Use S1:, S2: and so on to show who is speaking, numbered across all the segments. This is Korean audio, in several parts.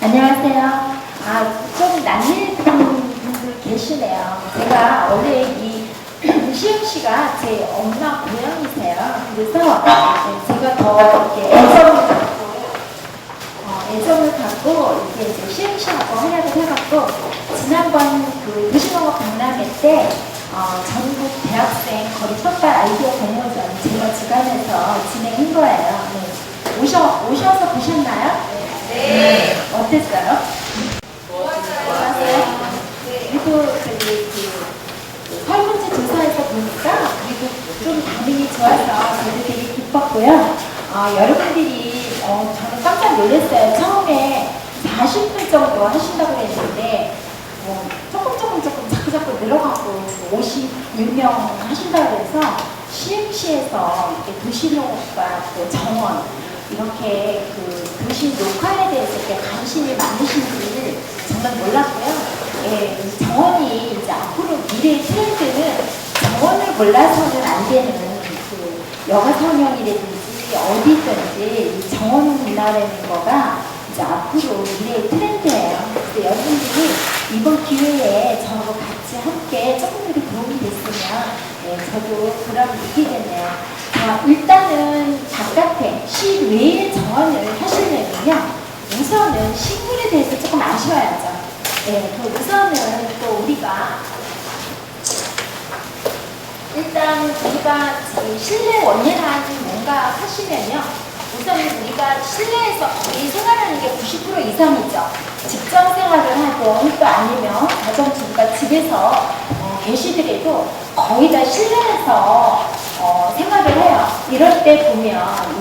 S1: 안녕하세요. 좀 낯익은 분들 계시네요. 제가 원래 이 시흥시가 제 엄마 고향이세요. 그래서 제가 더 이렇게 애정을 갖고 이렇게 이제 시흥시하고 활약을 해갖고 지난번 그 도시농업 박람회 때 전국 대학생 거리 첫발 아이디어 공모전 제가 주관해서 진행한 거예요. 네. 오셔서 보셨나요? 네. 어땠어요? 좋았어요? 그리고 설문지 조사에서 보니까 그리고 좀 반응이 좋아서 저도 되게 기뻤고요. 여러분들이 저는 깜짝 놀랐어요. 처음에 40분 정도 하신다고 했는데 조금 자꾸 늘어가고 56명 하신다고 해서 시흥시에서 이렇게 도시농업과 또 정원 이렇게 그 도시 녹화에 대해서 이렇게 관심이 많으신 분을 정말 몰랐고요. 예, 정원이 이제 앞으로 미래의 트렌드는 정원을 몰라서는 안 되는 그 여가 성형이라든지 어디든지 이 정원 문화라는 거가 이제 앞으로 미래의 트렌드예요. 그래서 여러분들이 이번 기회에 저하고 같이 함께 조금이라도 도움이 됐으면 저도 보람을 느끼겠네요. 일단은 바깥에 시외의 정원을 하시려면요, 우선은 식물에 대해서 조금 아셔야죠. 그 우선은 또 우리가 일단 우리가 실내 원예란 뭔가 하시면요, 우선 우리가 실내에서 거의 생활하는 게 90% 이상이죠. 직장 생활을 하든 또 아니면 가정주부가 집에서 계시더라도 거의 다 실내에서 생활을 해요. 이럴 때 보면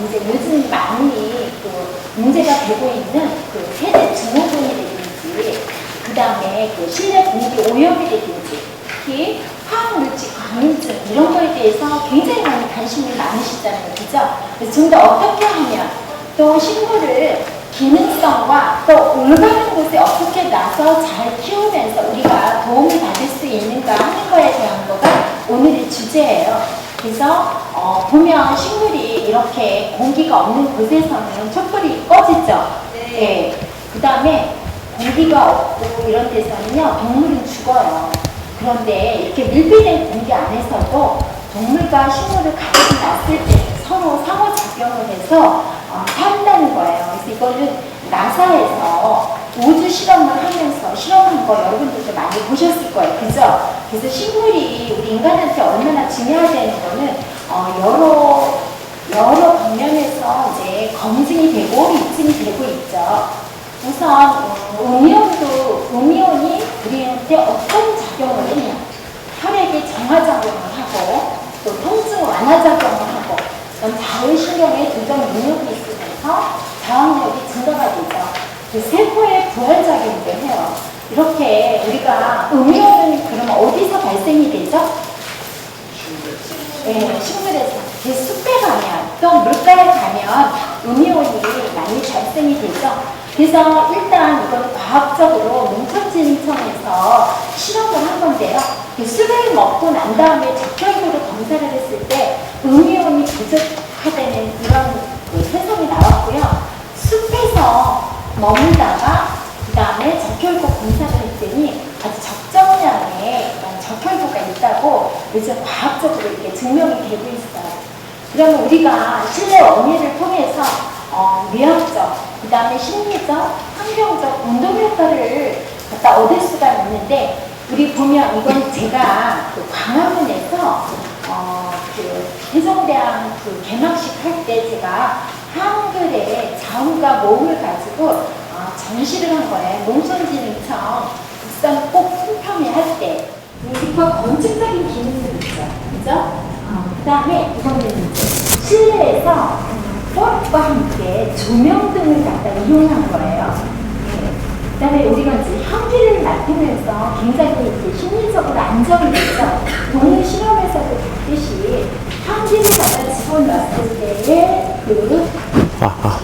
S1: 이제 요즘 많이 그 문제가 되고 있는 그 세대 증후군이라든지 그 다음에 그 실내 공기 오염이라든지 특히 화학물질 과민증 이런 거에 대해서 굉장히 많이 관심이 많으시잖아요. 그죠? 그래서 좀 더 어떻게 하면 또 식물을 기능성과 또 올바른 곳에 어떻게 놔서 잘 키우면서 우리가 도움을 받을 수 있는가 하는 거에 대한 거가 오늘의 주제예요. 그래서 보면 식물이 이렇게 공기가 없는 곳에서는 촛불이 꺼지죠. 네. 그 다음에 공기가 없고 이런 데서는요, 동물은 죽어요. 그런데 이렇게 밀폐된 공기 안에서도 동물과 식물을 같이 놨을 때 서로 상호작용을 해서 산다는 거예요. 그래서 이거는 나사에서 우주 실험을 하면서 실험한 거 여러분들도 많이 보셨을 거예요. 그죠? 그래서 식물이 우리 인간한테 얼마나 중요하다는 거는 여러 방면에서 이제 검증이 되고 입증이 되고 있죠. 우선 음이온이 우리한테 어떤 작용을 했냐, 혈액의 정화작용을 하고 또 통증 완화작용을 하고 그럼 자율신경의 조정 능력이 있으면서 저항력이 증가가 되죠. 그 세포의 부활작용도 해요. 이렇게 우리가 음이온은 그럼 어디서 발생이 되죠? 식물에서. 그 숲에 가면 또 물가에 가면 음이온이 많이 발생이 되죠. 그래서 일단 이건 과학적으로 농촌진흥청에서 실험을 한 건데요. 그 숲을 먹고 난 다음에 적혈구로 검사를 했을 때 음이온이 부족하다는 이런 현상이 나왔고요. 숲에서 머물다가 그 다음에 적혈구 검사를 했더니 아주 적정량의 적혈구가 있다고 요즘 과학적으로 이렇게 증명이 되고 있어요. 그러면 우리가 실내 원예를 통해서 미학적, 그 다음에 심리적, 환경적, 운동 효과를 갖다 얻을 수가 있는데, 우리 보면 이건 제가 그 광화문에서 그 세종대왕 그 개막식 할 때 제가 한글에 자음과 모음을 가지고 전시를 한 거예요. 농촌진흥청 국산 꼭 품평회 할 때. 우리가 검증적인 기능들 있죠. 그죠? 그 다음에 이거는 실내에서 꽃과 함께 조명등을 갖다 이용한 거예요. 그 다음에 우리가 이제 향기를 맡으면서 굉장히 이렇게 심리적으로 안정이 되죠. 동물 실험에서도 봤듯이 향기를 갖다 집어넣었을 때의 그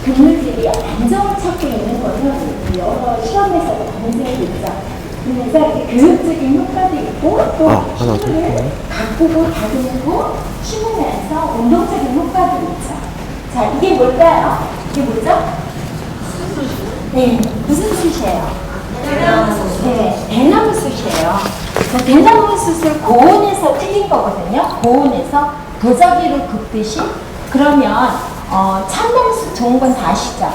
S1: 동물들이 안정을 찾고 있는 거는 여러 실험에서도 검증이 됐죠. 그래서 이렇게 교육적인 효과도 있고 또 식물을 가꾸고 다듬고 심으면서 운동적인 효과도 있죠. 자, 이게 뭘까요? 이게 뭐죠? 네, 무슨 숯이에요? 네, 대나무 숯이에요. 대나무 숯을 고온에서 튀긴 거거든요. 고온에서 도자기로 굽듯이. 그러면 참나무 숯 좋은 건 다 아시죠?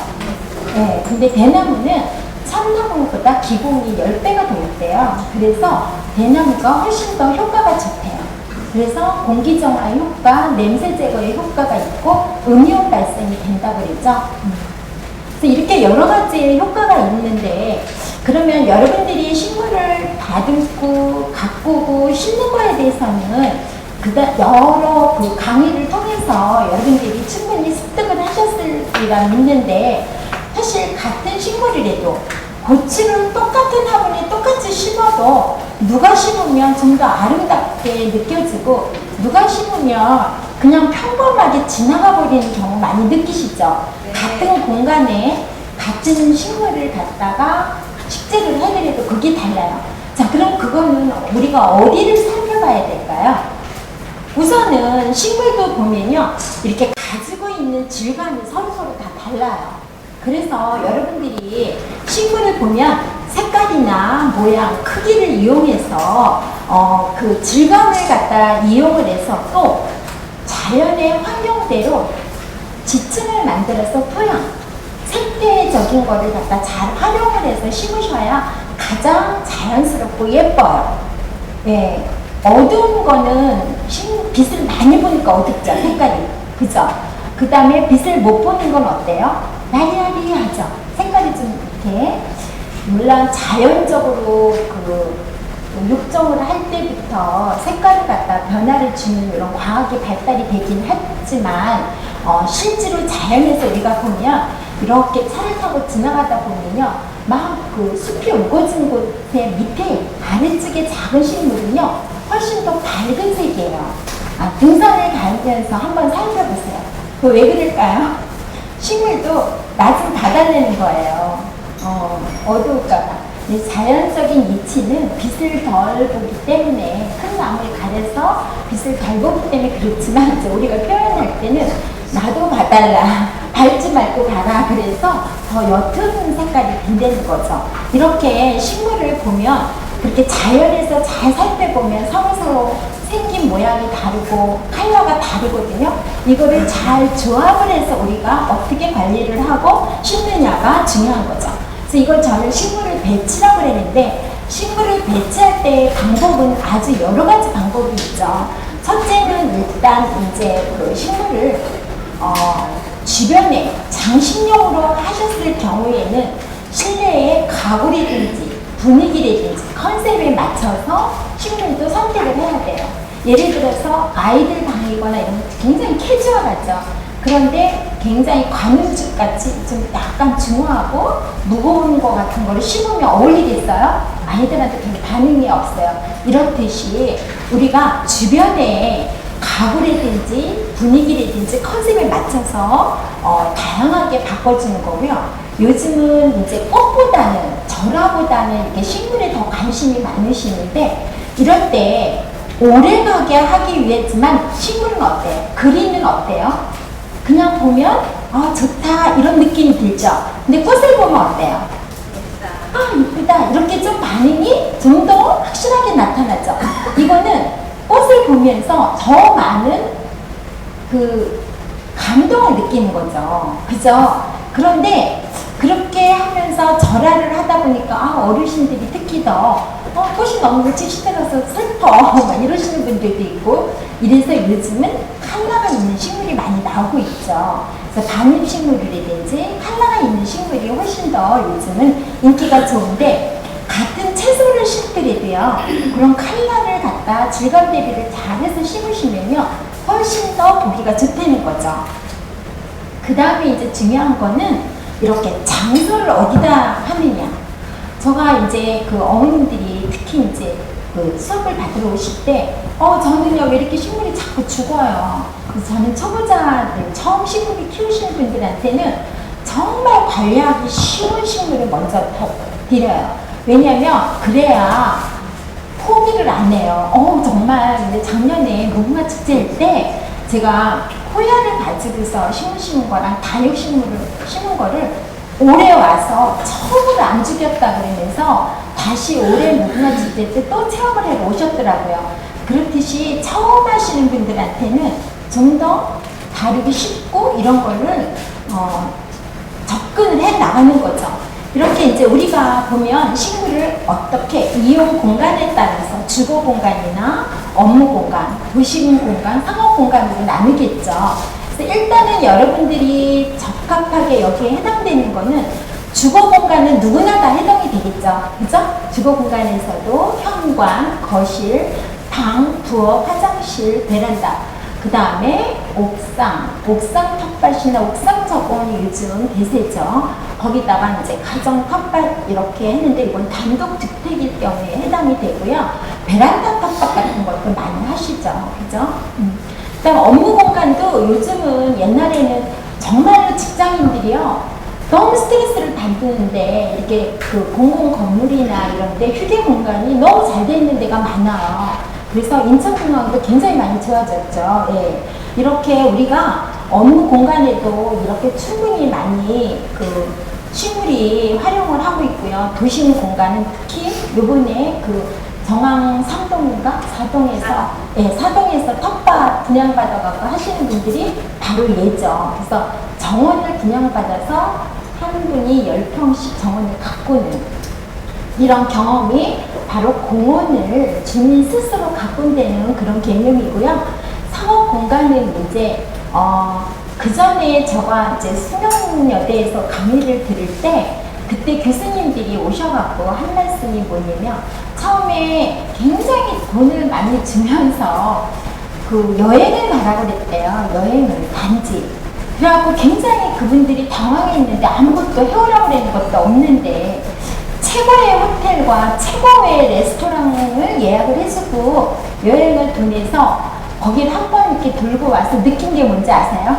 S1: 네, 근데 대나무는 참나무보다 기공이 10배가 더 있대요. 그래서 대나무가 훨씬 더 효과가 좋대요. 그래서 공기정화 효과, 냄새 제거의 효과가 있고 음이온 발생이 된다고 그랬죠. 그래서 이렇게 여러 가지의 효과가 있는데, 그러면 여러분들이 식물을 다듬고 가꾸고 심는 거에 대해서는 여러 강의를 통해서 여러분들이 충분히 습득을 하셨으리라 믿는데, 사실 같은 식물이라도 고추를 똑같은 화분에 똑같이 심어도 누가 심으면 좀 더 아름답게 느껴지고 누가 심으면 그냥 평범하게 지나가 버리는 경우 많이 느끼시죠? 네. 같은 공간에 같은 식물을 갖다가 식재를 해드려도 그게 달라요. 자, 그럼 그거는 우리가 어디를 살펴봐야 될까요? 우선은 식물도 보면요, 이렇게 가지고 있는 질감이 서로서로 다 달라요. 그래서 여러분들이 식물을 보면 색깔이나 모양, 크기를 이용해서 그 질감을 갖다 이용을 해서 또 자연의 환경대로 지층을 만들어서 토양, 생태적인 거를 갖다 잘 활용을 해서 심으셔야 가장 자연스럽고 예뻐요. 네. 어두운 거는 빛을 많이 보니까 어둡죠, 색깔이. 그죠? 그 다음에 빛을 못 보는 건 어때요? 야리야리하죠. 색깔이 좀 이렇게. 물론 자연적으로 육종을 할 때부터 색깔을 갖다 변화를 주는 이런 과학이 발달이 되긴 했지만, 실제로 자연에서 우리가 보면 이렇게 차를 타고 지나가다 보면요, 막 그 숲이 우거진 곳에 밑에 아래쪽에 작은 식물은요 훨씬 더 밝은 색이에요. 등산을 가면서 한번 살펴보세요. 왜 그럴까요? 식물도 낮은 닫아내는 거예요. 어두울까봐. 자연적인 이치는 빛을 덜 보기 때문에, 큰 나무를 가려서 빛을 덜 보기 때문에 그렇지만, 이제 우리가 표현할 때는 나도 봐달라, 밟지 말고 가라, 그래서 더 옅은 색깔이 된다는 거죠. 이렇게 식물을 보면, 그렇게 자연에서 잘 살펴보면 서로서로 생긴 모양이 다르고 컬러가 다르거든요. 이거를 잘 조합을 해서 우리가 어떻게 관리를 하고 심느냐가 중요한 거죠. 그래서 이걸 저는 식물을 배치라고 했는데, 식물을 배치할 때의 방법은 아주 여러 가지 방법이 있죠. 첫째는 일단 이제 그 식물을 주변에 장식용으로 하셨을 경우에는 실내의 가구라든지 분위기라든지 컨셉에 맞춰서 식물도 선택을 해야 돼요. 예를 들어서 아이들 방이거나 이런 거 굉장히 캐주얼하죠. 그런데 굉장히 관음죽 같이 좀 약간 중후하고 무거운 거 같은 거를 심으면 어울리겠어요? 아이들한테 별 반응이 없어요. 이렇듯이 우리가 주변에 가구라든지 분위기라든지 컨셉에 맞춰서 다양하게 바꿔주는 거고요. 요즘은 이제 꽃보다는, 절화보다는 이렇게 식물에 더 관심이 많으시는데, 이럴 때 오래가게 하기 위해지만 식물은 어때요? 그림은 어때요? 그냥 보면 좋다 이런 느낌이 들죠. 근데 꽃을 보면 어때요? 이쁘다 이렇게 좀 반응이 좀 더 확실하게 나타나죠. 이거는 꽃을 보면서 더 많은 그 감동을 느끼는 거죠. 그죠? 그런데 그렇게 하면서 절화를 하다 보니까 어르신들이 특히 더 꽃이 너무 일찍 시들어서 슬퍼 막 이러시는 분들도 있고, 이래서 요즘은 컬러가 있는 식물이 많이 나오고 있죠. 그래서 반잎식물이라든지 컬러가 있는 식물이 훨씬 더 요즘은 인기가 좋은데, 같은 채소를 심더라도요 그런 컬러를 갖다 질감 대비를 잘해서 심으시면요 훨씬 더 보기가 좋다는 거죠. 그 다음에 이제 중요한 거는 이렇게 장소를 어디다 하느냐. 제가 이제 그 어머님들이 특히 이제 그 수업을 받으러 오실 때, 저는요 왜 이렇게 식물이 자꾸 죽어요. 그래서 저는 초보자들, 처음 식물을 키우시는 분들한테는 정말 관리하기 쉬운 식물을 먼저 드려요. 왜냐면 그래야 포기를 안 해요. 정말 근데 작년에 무궁화 축제일 때 제가 호야를 가지고서 심으신 거랑 다육식물을 심은 거를 올해 와서 처음으로 안 죽였다 그러면서 다시 올해 무궁화 축제 때 또 체험을 해 오셨더라고요. 그렇듯이 처음 하시는 분들한테는 좀 더 다루기 쉽고 이런 거를 접근을 해 나가는 거죠. 이렇게 이제 우리가 보면 식물을 어떻게 이용 공간에 따라서 주거 공간이나 업무 공간, 도심 공간, 상업 공간으로 나누겠죠. 그래서 일단은 여러분들이 적합하게 여기에 해당되는 거는 주거 공간은 누구나 다 해당이 되겠죠. 그죠? 주거 공간에서도 현관, 거실, 방, 부엌, 화장실, 베란다, 그 다음에 옥상 텃밭이나 옥상 저건이 요즘 대세죠. 거기다가 이제 가정 텃밭 이렇게 했는데 이건 단독 주택일 경우에 해당이 되고요. 베란다 텃밭 같은 것도 많이 하시죠. 그죠? 그다음 업무 공간도 요즘은 옛날에는 정말로 직장인들이요. 너무 스트레스를 받는데 이렇게 그 공공 건물이나 이런 데 휴게 공간이 너무 잘 돼 있는 데가 많아요. 그래서 인천공항도 굉장히 많이 좋아졌죠. 예. 이렇게 우리가 업무 공간에도 이렇게 충분히 많이 그 식물이 활용을 하고 있고요. 도심 공간은 특히 요번에 그 정왕 3동인가? 4동에서, 예, 4동에서 텃밭 분양받아갖고 하시는 분들이 바로 얘죠. 그래서 정원을 분양받아서 한 분이 10평씩 정원을 가꾸는 이런 경험이 바로 공원을 주민 스스로 가꾼다는 그런 개념이고요. 상업 공간은 이제 그 전에 제가 이제 수명여대에서 강의를 들을 때 그때 교수님들이 오셔갖고 한 말씀이 뭐냐면 처음에 굉장히 돈을 많이 주면서 그 여행을 가라고 그랬대요. 여행을 단지. 그래갖고 굉장히 그분들이 당황했는데 아무것도 해오라고 그러는 것도 없는데 최고의 호텔과 최고의 레스토랑을 예약을 해주고 여행을 보내서 거기를 한번 이렇게 돌고 와서 느낀 게 뭔지 아세요?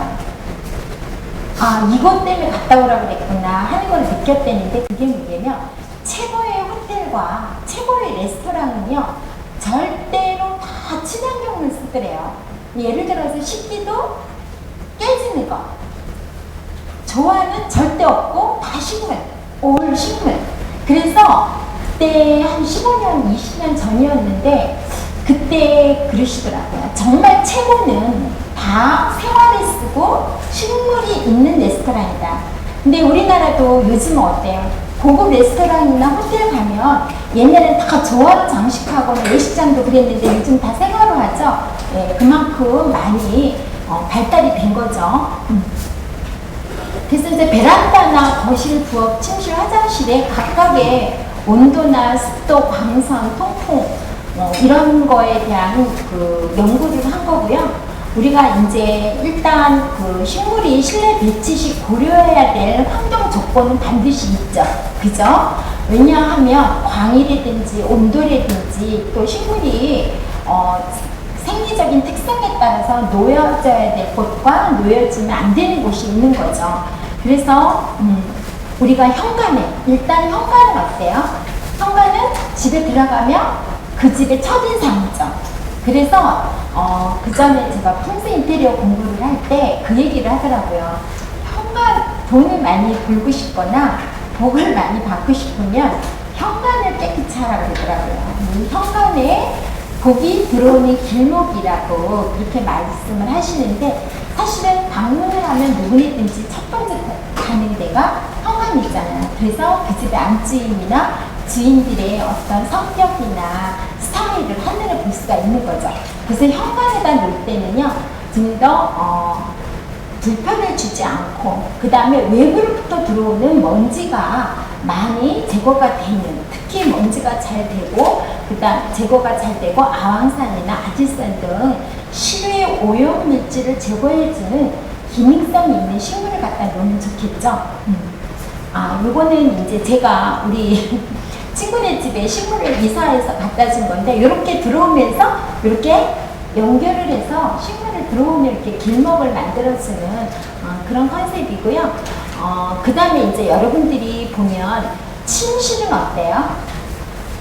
S1: 아, 이것 때문에 갔다 오라고 그랬구나 하는 걸 느꼈다는데 그게 뭐냐면 최고의 호텔과 최고의 레스토랑은요 절대로 다 친환경을 쓰더래요. 예를 들어서 식기도 깨지는 거 조화는 절대 없고 다 식물, 올 식물. 그래서 그때 한 15년, 20년 전이었는데 그때 그러시더라고요. 정말 최고는 다 생활에 쓰고 식물이 있는 레스토랑이다. 근데 우리나라도 요즘은 어때요? 고급 레스토랑이나 호텔 가면 옛날엔 다 조화로 장식하거나 예식장도 그랬는데 요즘 다 생활로 하죠. 예, 그만큼 많이 발달이 된 거죠. 그래서 이제 베란다나 거실, 부엌, 침실, 화장실에 각각의 온도나 습도, 광선, 통풍 이런 거에 대한 그 연구를 한 거고요. 우리가 이제 일단 그 식물이 실내 배치 시 고려해야 될 환경 조건은 반드시 있죠. 그죠? 왜냐하면 광이라든지 온도라든지 또 식물이 생리적인 특성에 따라서 놓여져야 될 곳과 놓여지면 안 되는 곳이 있는 거죠. 그래서 우리가 현관에 일단 현관은 어때요? 현관은 집에 들어가면 그 집의 첫인상이죠. 그래서 그 전에 제가 풍수 인테리어 공부를 할 때 그 얘기를 하더라고요. 현관 돈을 많이 벌고 싶거나 복을 많이 받고 싶으면 현관을 깨끗이 하라고 그러더라고요. 현관에 복이 들어오는 길목이라고 그렇게 말씀을 하시는데 사실은 방문을 하면 누구든지 첫 번째 가는 데가 현관이잖아요. 그래서 그 집의 안주인이나 주인들의 어떤 성격이나 스타일을 한눈에 볼 수가 있는 거죠. 그래서 현관에다 놓을 때는요, 좀 더 불편을 주지 않고 그 다음에 외부로부터 들어오는 먼지가 많이 제거가 되는, 특히 먼지가 잘 되고 그 다음 제거가 잘 되고 아황산이나 아질산 등 실외 오염 물질을 제거해주는 기능성이 있는 식물을 갖다 놓으면 좋겠죠. 요거는 이제 제가 우리 친구네 집에 식물을 이사해서 갖다 준 건데 이렇게 들어오면서 이렇게 연결을 해서 식물을 들어오면 이렇게 길목을 만들어주는 그런 컨셉이고요. 그 다음에 이제 여러분들이 보면 침실은 어때요?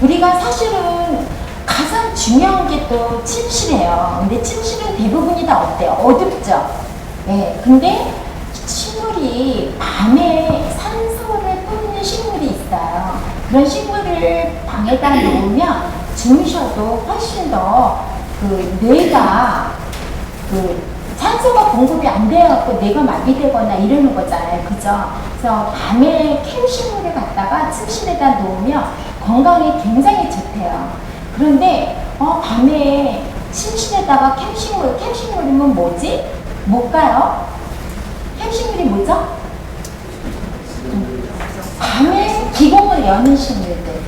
S1: 우리가 사실은 가장 중요한 게 또 침실이에요. 근데 침실은 대부분이 다 어때요? 어둡죠? 네, 근데 식물이 밤에 산소 그런 식물을 방에다 놓으면 주무셔도 훨씬 더 그 뇌가 그 산소가 공급이 안 돼갖고 뇌가 마비되거나 이러는 거잖아요. 그죠? 그래서 밤에 캠식물을 갖다가 침실에다 놓으면 건강에 굉장히 좋대요. 그런데 밤에 침실에다가 캠식물이면 뭐지? 뭘까요? 캠식물이 뭐죠? 밤에 기공을 여는 식물들.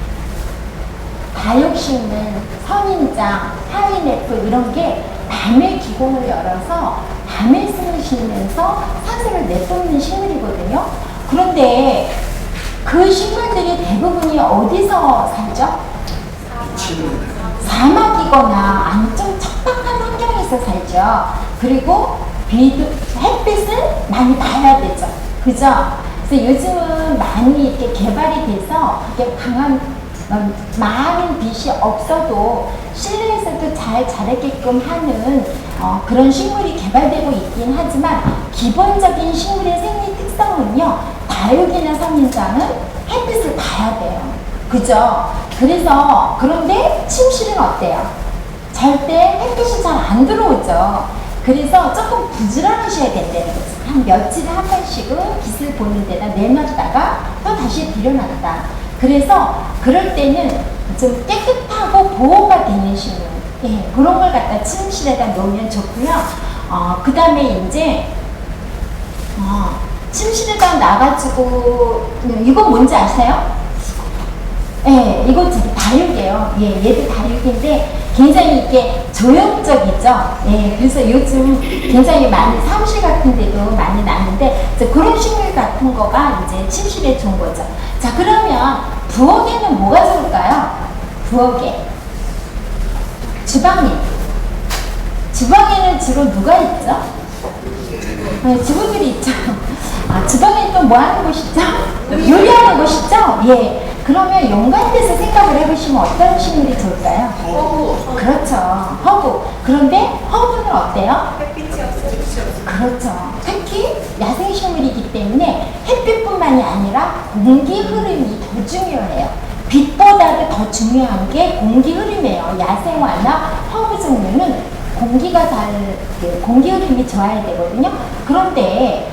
S1: 다육식물, 선인장, 파인애플 이런 게 밤에 기공을 열어서 밤에 숨을 쉬면서 산소를 내뿜는 식물이거든요. 그런데 그 식물들이 대부분이 어디서 살죠? 사막이거나 아니좀 척박한 환경에서 살죠. 그리고 햇빛을 많이 봐야 되죠. 그죠? 그래서 요즘은 많이 이렇게 개발이 돼서 이렇게 많은 빛이 없어도 실내에서도 잘 자라게끔 하는 그런 식물이 개발되고 있긴 하지만 기본적인 식물의 생리 특성은요, 다육이나 선인장은 햇빛을 봐야 돼요. 그죠? 그래서 그런데 침실은 어때요? 잘 때 햇빛이 잘 안 들어오죠. 그래서 조금 부지런하셔야 된다는 거죠. 한 며칠에 한 번씩은 빛을 보는 데다 내놨다가 또 다시 들여놨다. 그래서 그럴 때는 좀 깨끗하고 보호가 되는 식물, 예, 그런 걸 갖다 침실에다 놓으면 좋고요. 그 다음에 이제 침실에다 놔가지고 이건 뭔지 아세요? 예, 이거 다육이에요. 예, 얘도 다육인데 굉장히 이게 조형적이죠. 예, 그래서 요즘 굉장히 많이 사무실 같은 데도 많이 나는데 그런 식물 같은 거가 이제 침실에 좋은 거죠. 자, 그러면 부엌에는 뭐가 좋을까요? 부엌에 주방에는 주로 누가 있죠? 주부들이 있죠. 주방에 또 뭐 하는 곳이죠? 요리하는 곳이죠? 예. 그러면 용관돼서 생각을 해보시면 어떤 식물이 좋을까요?
S2: 허브.
S1: 그렇죠. 허브. 그런데 허브는 어때요?
S2: 햇빛이 없어요.
S1: 그렇죠. 특히 야생식물이기 때문에 햇빛뿐만이 아니라 공기 흐름이 더 중요해요. 빛보다도 더 중요한 게 공기 흐름이에요. 야생화나 허브 종류는 공기 흐름이 좋아야 되거든요. 그런데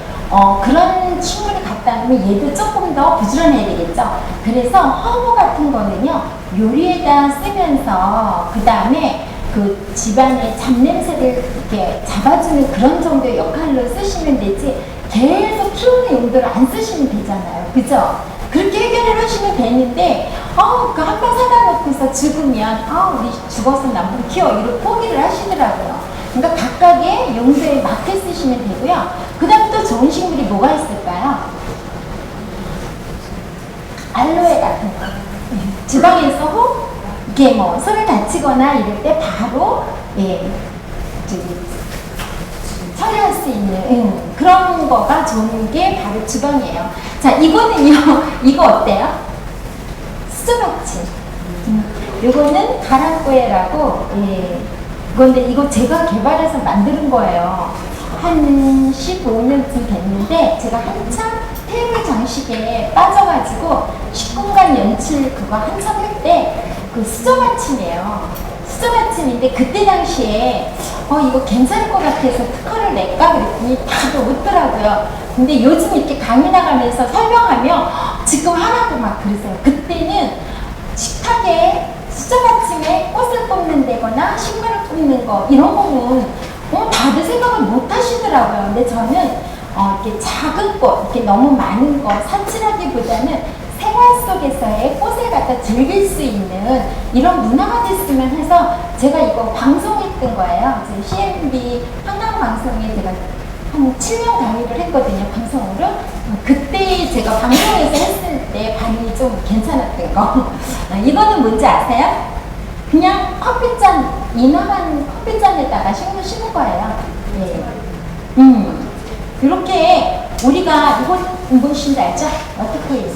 S1: 그런 식물을 갖다 놓으면 얘도 조금 더 부지런해야 되겠죠. 그래서 허브 같은 거는요, 요리에다 쓰면서 그 다음에 그 집안의 잡냄새를 이렇게 잡아주는 그런 정도의 역할로 쓰시면 되지, 계속 키우는 용도로 안 쓰시면 되잖아요. 그죠? 그렇게 해결을 하시면 되는데, 그 한 번 사다 놓고서 죽으면, 우리 죽어서 나무 키워, 이렇게 포기를 하시더라고요. 그러니까 각각의 용도에 맞게 쓰시면 되고요. 그 다음 또 좋은 식물이 뭐가 있을까요? 알로에 같은 거. 주방에서 이게 뭐 손을 다치거나 이럴 때 바로 처리할 수 있는 그런 거가 좋은 게 바로 주방이에요. 자, 이거는요. 이거 어때요? 수저박치. 이거는 가라꼬에라고, 그런데 이거 제가 개발해서 만드는 거예요. 한 15년쯤 됐는데 제가 한참 테이블 장식에 빠져가지고 식공간 연출 그거 한참 할 때 그 수저받침이에요. 수저받침인데 그때 당시에 이거 괜찮을 것 같아서 특허를 낼까 그랬더니 다들 웃더라고요. 근데 요즘 이렇게 강의 나가면서 설명하면 지금 하라고 막 그러세요. 그때는 식탁에 수저받침에 꽃을 꽂는 데거나 식물을 꽂는 거 이런 거는 다들 생각을 못 하시더라고요. 근데 저는 이렇게 작은 꽃, 이렇게 너무 많은 거 사치라기보다는 생활 속에서의 꽃을 갖다 즐길 수 있는 이런 문화가 됐으면 해서 제가 이거 방송했던 거예요. 저희 CMB 한강방송에 제가 한 7년 강의를 했거든요, 방송으로. 그때 제가 방송에서 했을 때 반응이 좀 괜찮았던 거. 이거는 뭔지 아세요? 그냥 커피잔, 이만한 커피잔에다가 식물 심은 거예요. 예. 이렇게 우리가 이거 무엇인지 알죠? 어떻게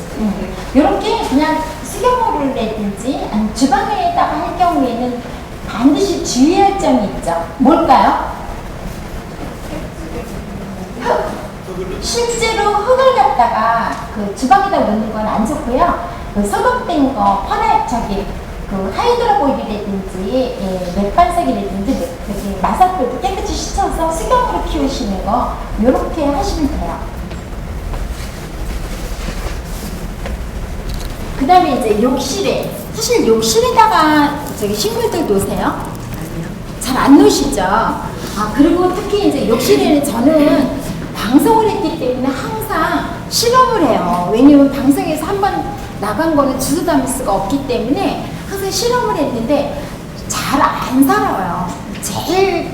S1: 이렇게 그냥 수경으로 내든지 아니 주방에다가 할 경우에는 반드시 주의할 점이 있죠. 뭘까요? 흙. 실제로 흙을 갖다가 그 주방에다 놓는 건 안 좋고요. 그 소독된 거, 그 하이드로보일이라든지, 예, 맥반석이라든지, 여기 마사토도 깨끗이 씻어서 수경으로 키우시는 거, 요렇게 하시면 돼요. 그 다음에 이제 욕실에, 사실 욕실에다가 식물들 놓으세요? 잘 안 놓으시죠? 그리고 특히 이제 욕실에는 저는 방송을 했기 때문에 항상 실험을 해요. 왜냐면 방송에서 한번 나간 거는 주소 담을 수가 없기 때문에 항상 실험을 했는데 잘 안 살아요. 제일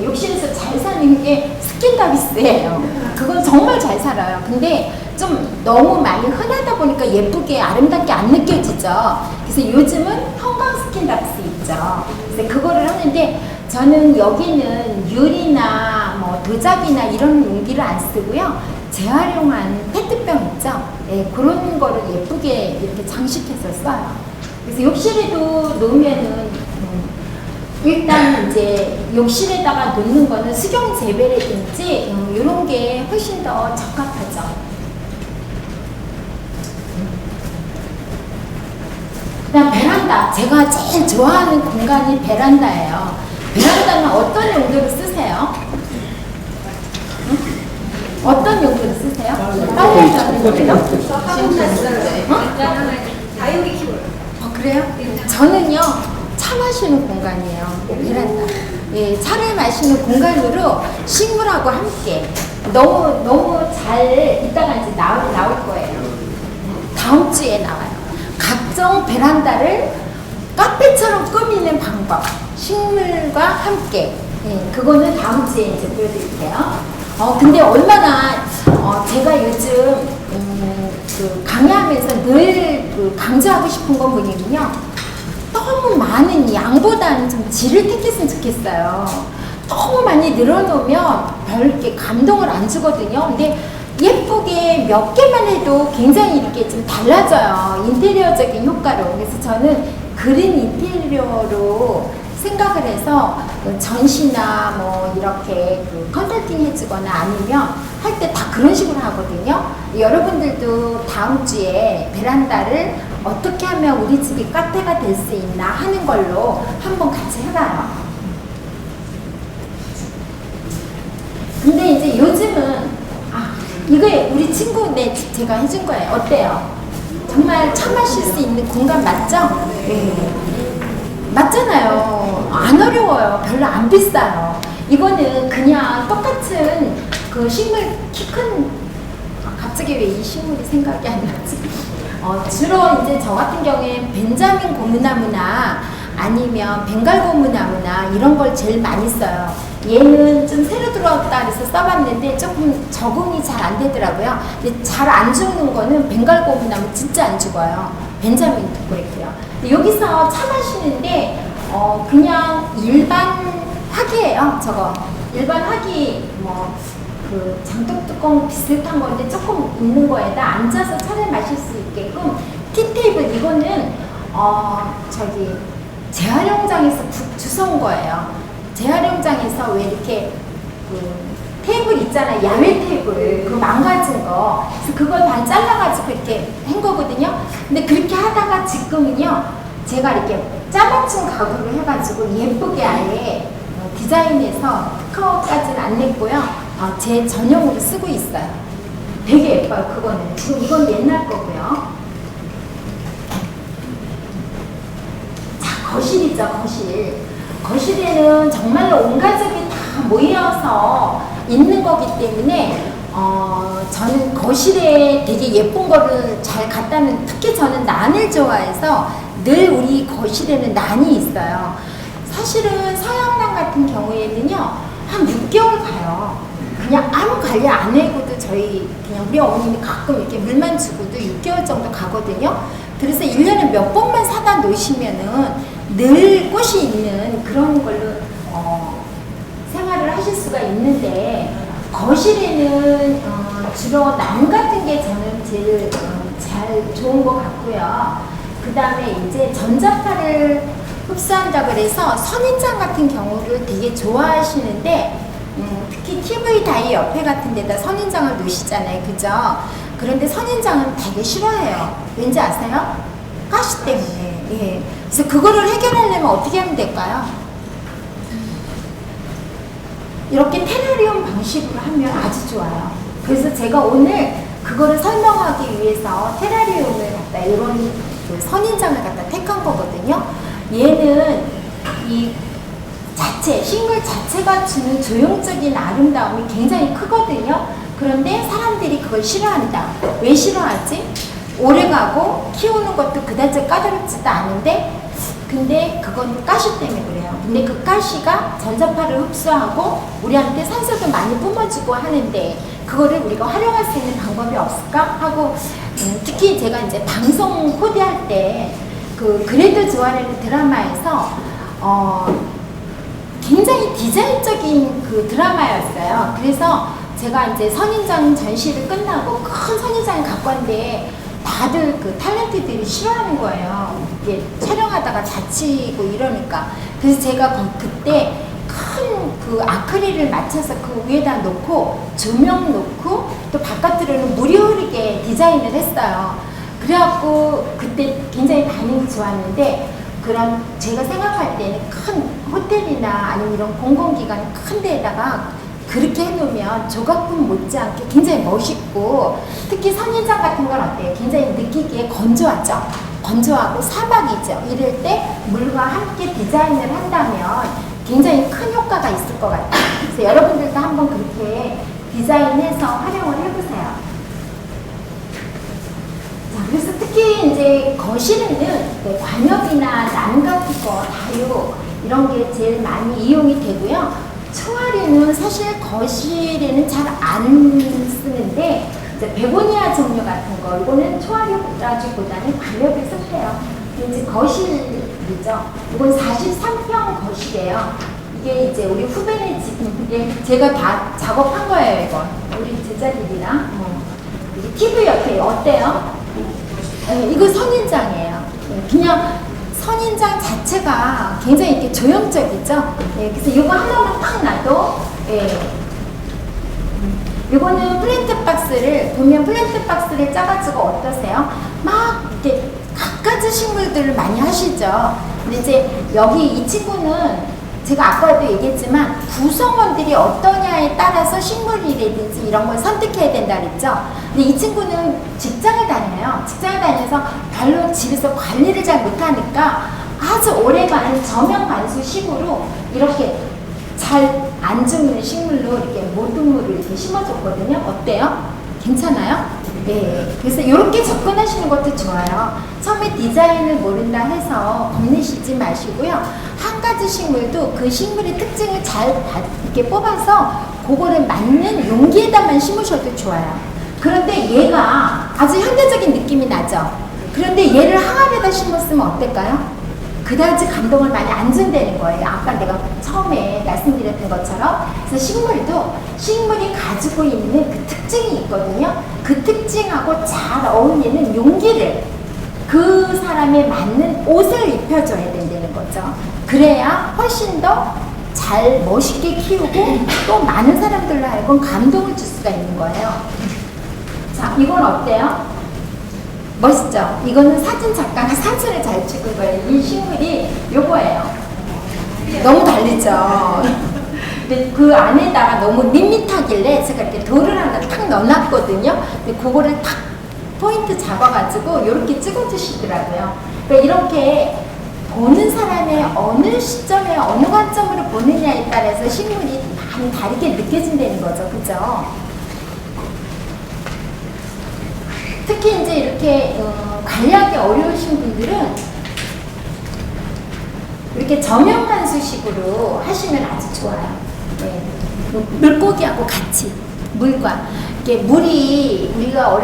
S1: 욕실에서 잘 사는 게 스킨다비스예요. 그건 정말 잘 살아요. 근데 좀 너무 많이 흔하다 보니까 예쁘게 아름답게 안 느껴지죠. 그래서 요즘은 형광 스킨다비스 있죠. 그래서 그거를 하는데 저는 여기는 유리나 뭐 도자기나 이런 용기를 안 쓰고요. 재활용한 페트병 있죠? 네, 그런 거를 예쁘게 이렇게 장식해서 써요. 그래서 욕실에도 놓으면은 일단 이제 욕실에다가 놓는 거는 수경 재배라든지 이런 게 훨씬 더 적합하죠. 그다음 베란다. 제가 제일 좋아하는 공간이 베란다예요. 베란다는 어떤 용도로 쓰세요? 어떤 용도로 쓰세요? 빨래 하는 거예요?
S2: 다육이 키워요.
S1: 그래요? 저는요, 차 마시는 공간이에요. 베란다. 예, 차를 마시는 공간으로 식물하고 함께 너무 잘 이따가 이제 나올 거예요. 다음 주에 나와요. 각종 베란다를 카페처럼 꾸미는 방법. 식물과 함께. 예, 그거는 다음 주에 이제 보여드릴게요. 근데 얼마나, 제가 요즘, 강의하면서 늘 강조하고 싶은 건 뭐냐면요. 너무 많은 양보다는 좀 질을 택했으면 좋겠어요. 너무 많이 늘어놓으면 별게 감동을 안 주거든요. 근데 예쁘게 몇 개만 해도 굉장히 이렇게 좀 달라져요. 인테리어적인 효과로. 그래서 저는 그린 인테리어로 생각을 해서 전시나 뭐 이렇게 컨설팅 해주거나 아니면 할 때 다 그런 식으로 하거든요. 여러분들도 다음 주에 베란다를 어떻게 하면 우리 집이 카페가 될 수 있나 하는 걸로 한번 같이 해봐요. 근데 이제 요즘은 이거 우리 친구네 제가 해준 거예요. 어때요? 정말 차 마실 수 있는 공간 맞죠? 네. 맞잖아요. 안 어려워요. 별로 안 비싸요. 이거는 그냥 똑같은 그 식물 키 큰, 갑자기 왜 이 식물이 생각이 안 나지? 주로 이제 저 같은 경우에 벤자민 고무나무나 아니면 벵갈 고무나무나 이런 걸 제일 많이 써요. 얘는 좀 새로 들어왔다 그래서 써봤는데 조금 적응이 잘 안 되더라고요. 근데 잘 안 죽는 거는 벵갈 고무나무 진짜 안 죽어요. 벤자민도 그렇고요. 여기서 차 마시는데 그냥 일반 화기예요. 저거 일반 화기 그 장독 뚜껑 비슷한 건데 조금 있는 거에다 앉아서 차를 마실 수 있게끔 티테이블 이거는 재활용장에서 주워온 거예요. 재활용장에서 왜 이렇게 테이블 있잖아요. 야외 테이블 그거 망가진 거. 그래서 그걸 반 잘라가지고 이렇게 한 거거든요. 근데 그렇게 하다가 지금은요 제가 이렇게 짜맞춘 가구를 해가지고 예쁘게 아예 디자인해서 특허까지는 안 냈고요. 제 전용으로 쓰고 있어요. 되게 예뻐요. 그거는 지금 이건 옛날 거고요. 자, 거실이죠. 거실. 거실에는 정말로 온 가족이 다 모여서 있는 거기 때문에 저는 거실에 되게 예쁜 거를 잘 갖다 놓은, 특히 저는 난을 좋아해서 늘 우리 거실에는 난이 있어요. 사실은 서양난 같은 경우에는요 한 6개월 가요. 그냥 아무 관리 안 해고도 저희 그냥 우리 어머님이 가끔 이렇게 물만 주고도 6개월 정도 가거든요. 그래서 1년에 몇 번만 사다 놓으시면은 늘 꽃이 있는 그런 걸로 생활을 하실 수가 있는데, 거실에는 주로 나무 같은 게 저는 제일 잘 좋은 것 같고요. 그 다음에 이제 전자파를 흡수한다 그래서 선인장 같은 경우를 되게 좋아하시는데 특히 특히 TV 다이 옆에 같은 데다 선인장을 놓으시잖아요. 그죠? 그런데 선인장은 되게 싫어해요. 왠지 아세요? 가시 때문에. 예. 그래서 그거를 해결하려면 어떻게 하면 될까요? 이렇게 테라리움 방식으로 하면 아주 좋아요. 그래서 제가 오늘 그거를 설명하기 위해서 테라리움을 갖다 이런 그 선인장을 갖다 택한 거거든요. 얘는 이 자체, 식물 자체가 주는 조형적인 아름다움이 굉장히 크거든요. 그런데 사람들이 그걸 싫어한다. 왜 싫어하지? 오래가고 키우는 것도 그다지 까다롭지도 않은데 근데 그건 가시 때문에 그래요. 근데 그 가시가 전자파를 흡수하고 우리한테 산소도 많이 뿜어주고 하는데 그거를 우리가 활용할 수 있는 방법이 없을까 하고 특히 제가 이제 방송 코디할 때 그 그래도 좋아라는 드라마에서 굉장히 디자인적인 그 드라마였어요. 그래서 제가 이제 선인장 전시를 끝나고 큰 선인장을 갖고 왔는데 다들 그 탤런트들이 싫어하는 거예요. 이게 촬영하다가 다치고 이러니까. 그래서 제가 그때 큰 그 아크릴을 맞춰서 그 위에다 놓고 조명 놓고 또 바깥으로는 물이 흐르게 디자인을 했어요. 그래갖고 그때 굉장히 반응이 좋았는데 그런 제가 생각할 때는 큰 호텔이나 아니면 이런 공공기관 큰 데에다가 그렇게 해놓으면 조각품 못지않게 굉장히 멋있고 특히 선인장 같은 건 어때요? 굉장히 느끼기에 건조하죠? 건조하고 사막이죠. 이럴 때 물과 함께 디자인을 한다면 굉장히 큰 효과가 있을 것 같아요. 그래서 여러분들도 한번 그렇게 디자인해서 활용을 해보세요. 자, 그래서 특히 이제 거실에는 관엽이나 남 같은 거, 다육 이런 게 제일 많이 이용이 되고요. 초아리는 사실 거실에는 잘 안 쓰는데 이제 베고니아 종류 같은 거 이거는 초아리라기보다는 관엽에 속해요. 이제 거실이죠. 이건 43평 거실이에요. 이게 이제 우리 후배네 지금 제가 다 작업한 거예요. 이거 우리 제자들이랑 이게 TV 옆에 어때요? 네, 이거 선인장이에요. 그냥 선인장 자체가 굉장히 이렇게 조형적이죠. 예, 그래서 이거 하나만 딱 놔도, 예. 이거는 플랜트 박스를, 보면 플랜트 박스를 짜가지고 어떠세요? 막 이렇게 갖가지 식물들을 많이 하시죠. 근데 이제 여기 이 친구는 제가 아까도 얘기했지만 구성원들이 어떠냐에 따라서 식물이라든지 이런 걸 선택해야 된다 그랬죠. 근데 이 친구는 직장을 다녀요. 직장을 다녀서 별로 집에서 관리를 잘 못하니까 아주 오래가는 저면 관수식으로 이렇게 잘 안 죽는 식물로 이렇게 모둠물을 이렇게 심어줬거든요. 어때요? 괜찮아요? 네. 그래서 이렇게 접근하시는 것도 좋아요. 처음에 디자인을 모른다 해서 겁내시지 마시고요. 한 가지 식물도 그 식물의 특징을 잘 이렇게 뽑아서 그거를 맞는 용기에다만 심으셔도 좋아요. 그런데 얘가 아주 현대적인 느낌이 나죠? 그런데 얘를 항아리에다 심었으면 어떨까요? 그다지 감동을 많이 안 준다는 거예요. 아까 내가 처음에 말씀드렸던 것처럼. 그래서 식물이 가지고 있는 그 특징이 있거든요. 그 특징하고 잘 어울리는 용기를 그 사람에 맞는 옷을 입혀줘야 된다는 거죠. 그래야 훨씬 더 잘 멋있게 키우고 또 많은 사람들로 하여금 감동을 줄 수가 있는 거예요. 자, 이건 어때요? 멋있죠? 이거는 사진 작가가 사진을 잘 찍은 거예요. 이 식물이 요거예요. 너무 다르죠? 근데 그 안에다가 너무 밋밋하길래 제가 이렇게 돌을 하나 탁 넣어놨거든요. 근데 그거를 탁 포인트 잡아가지고 이렇게 찍어주시더라고요. 그러니까 이렇게 보는 사람의 어느 시점에 어느 관점으로 보느냐에 따라서 식물이 많이 다르게 느껴진다는 거죠. 그죠? 특히 이제 이렇게 관리하기 어려우신 분들은 이렇게 저면관수식으로 하시면 아주 좋아요. 네. 물고기하고 같이 물과 이렇게 물이 우리가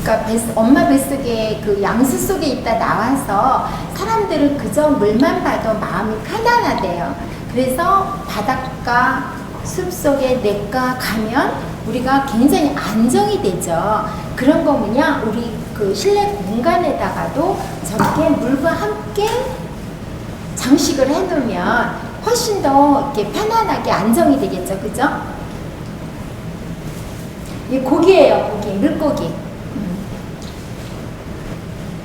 S1: 그러니까 엄마 뱃속에 그 양수 속에 있다 나와서 사람들은 그저 물만 봐도 마음이 편안하대요. 그래서 바닷가 숲속에 냇가 가면 우리가 굉장히 안정이 되죠. 그런 거 뭐냐, 우리 그 실내 공간에다가도 저렇게 물과 함께 장식을 해놓으면 훨씬 더 이렇게 편안하게 안정이 되겠죠. 그죠? 이 고기예요, 고기, 물고기.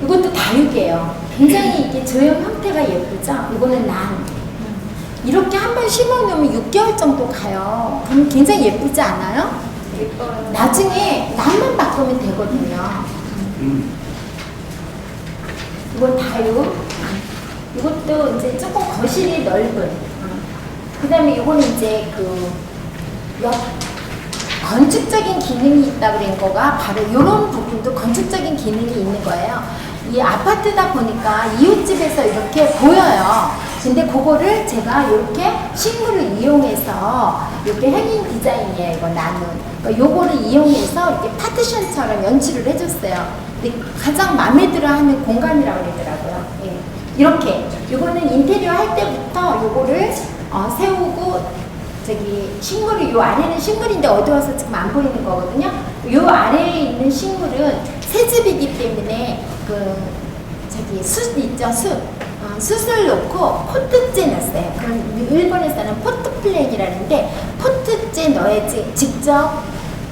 S1: 이것도 다육이에요. 굉장히 이게 조형 형태가 예쁘죠? 이거는 난. 이렇게 한 번 심어놓으면 6개월 정도 가요. 그럼 굉장히 예쁘지 않아요?
S2: 예뻐요.
S1: 나중에 난만 바꾸면 되거든요. 이건 다육. 이것도 이제 조금 거실이 넓은. 그 다음에 이거는 이제 건축적인 기능이 있다 그런 거가 바로 이런 부분도 건축적인 기능이 있는 거예요. 이 아파트다 보니까 이웃집에서 이렇게 보여요. 근데 그거를 제가 이렇게 식물을 이용해서 이렇게 행인 디자인이에요. 이거 나는. 그러니까 요거를 이용해서 이렇게 파티션처럼 연출을 해줬어요. 근데 가장 마음에 들어 하는 공간이라고 그러더라고요. 예. 이렇게. 요거는 인테리어 할 때부터 요거를 세우고 저기 식물이 요 아래는 식물인데 어두워서 지금 안 보이는 거거든요. 요 아래에 있는 식물은 새집이기 때문에 숯 있죠, 숯. 숯을 놓고 포트째 넣었어요. 그럼 일본에서는 포트플랜이라는데 포트째 넣어야지 직접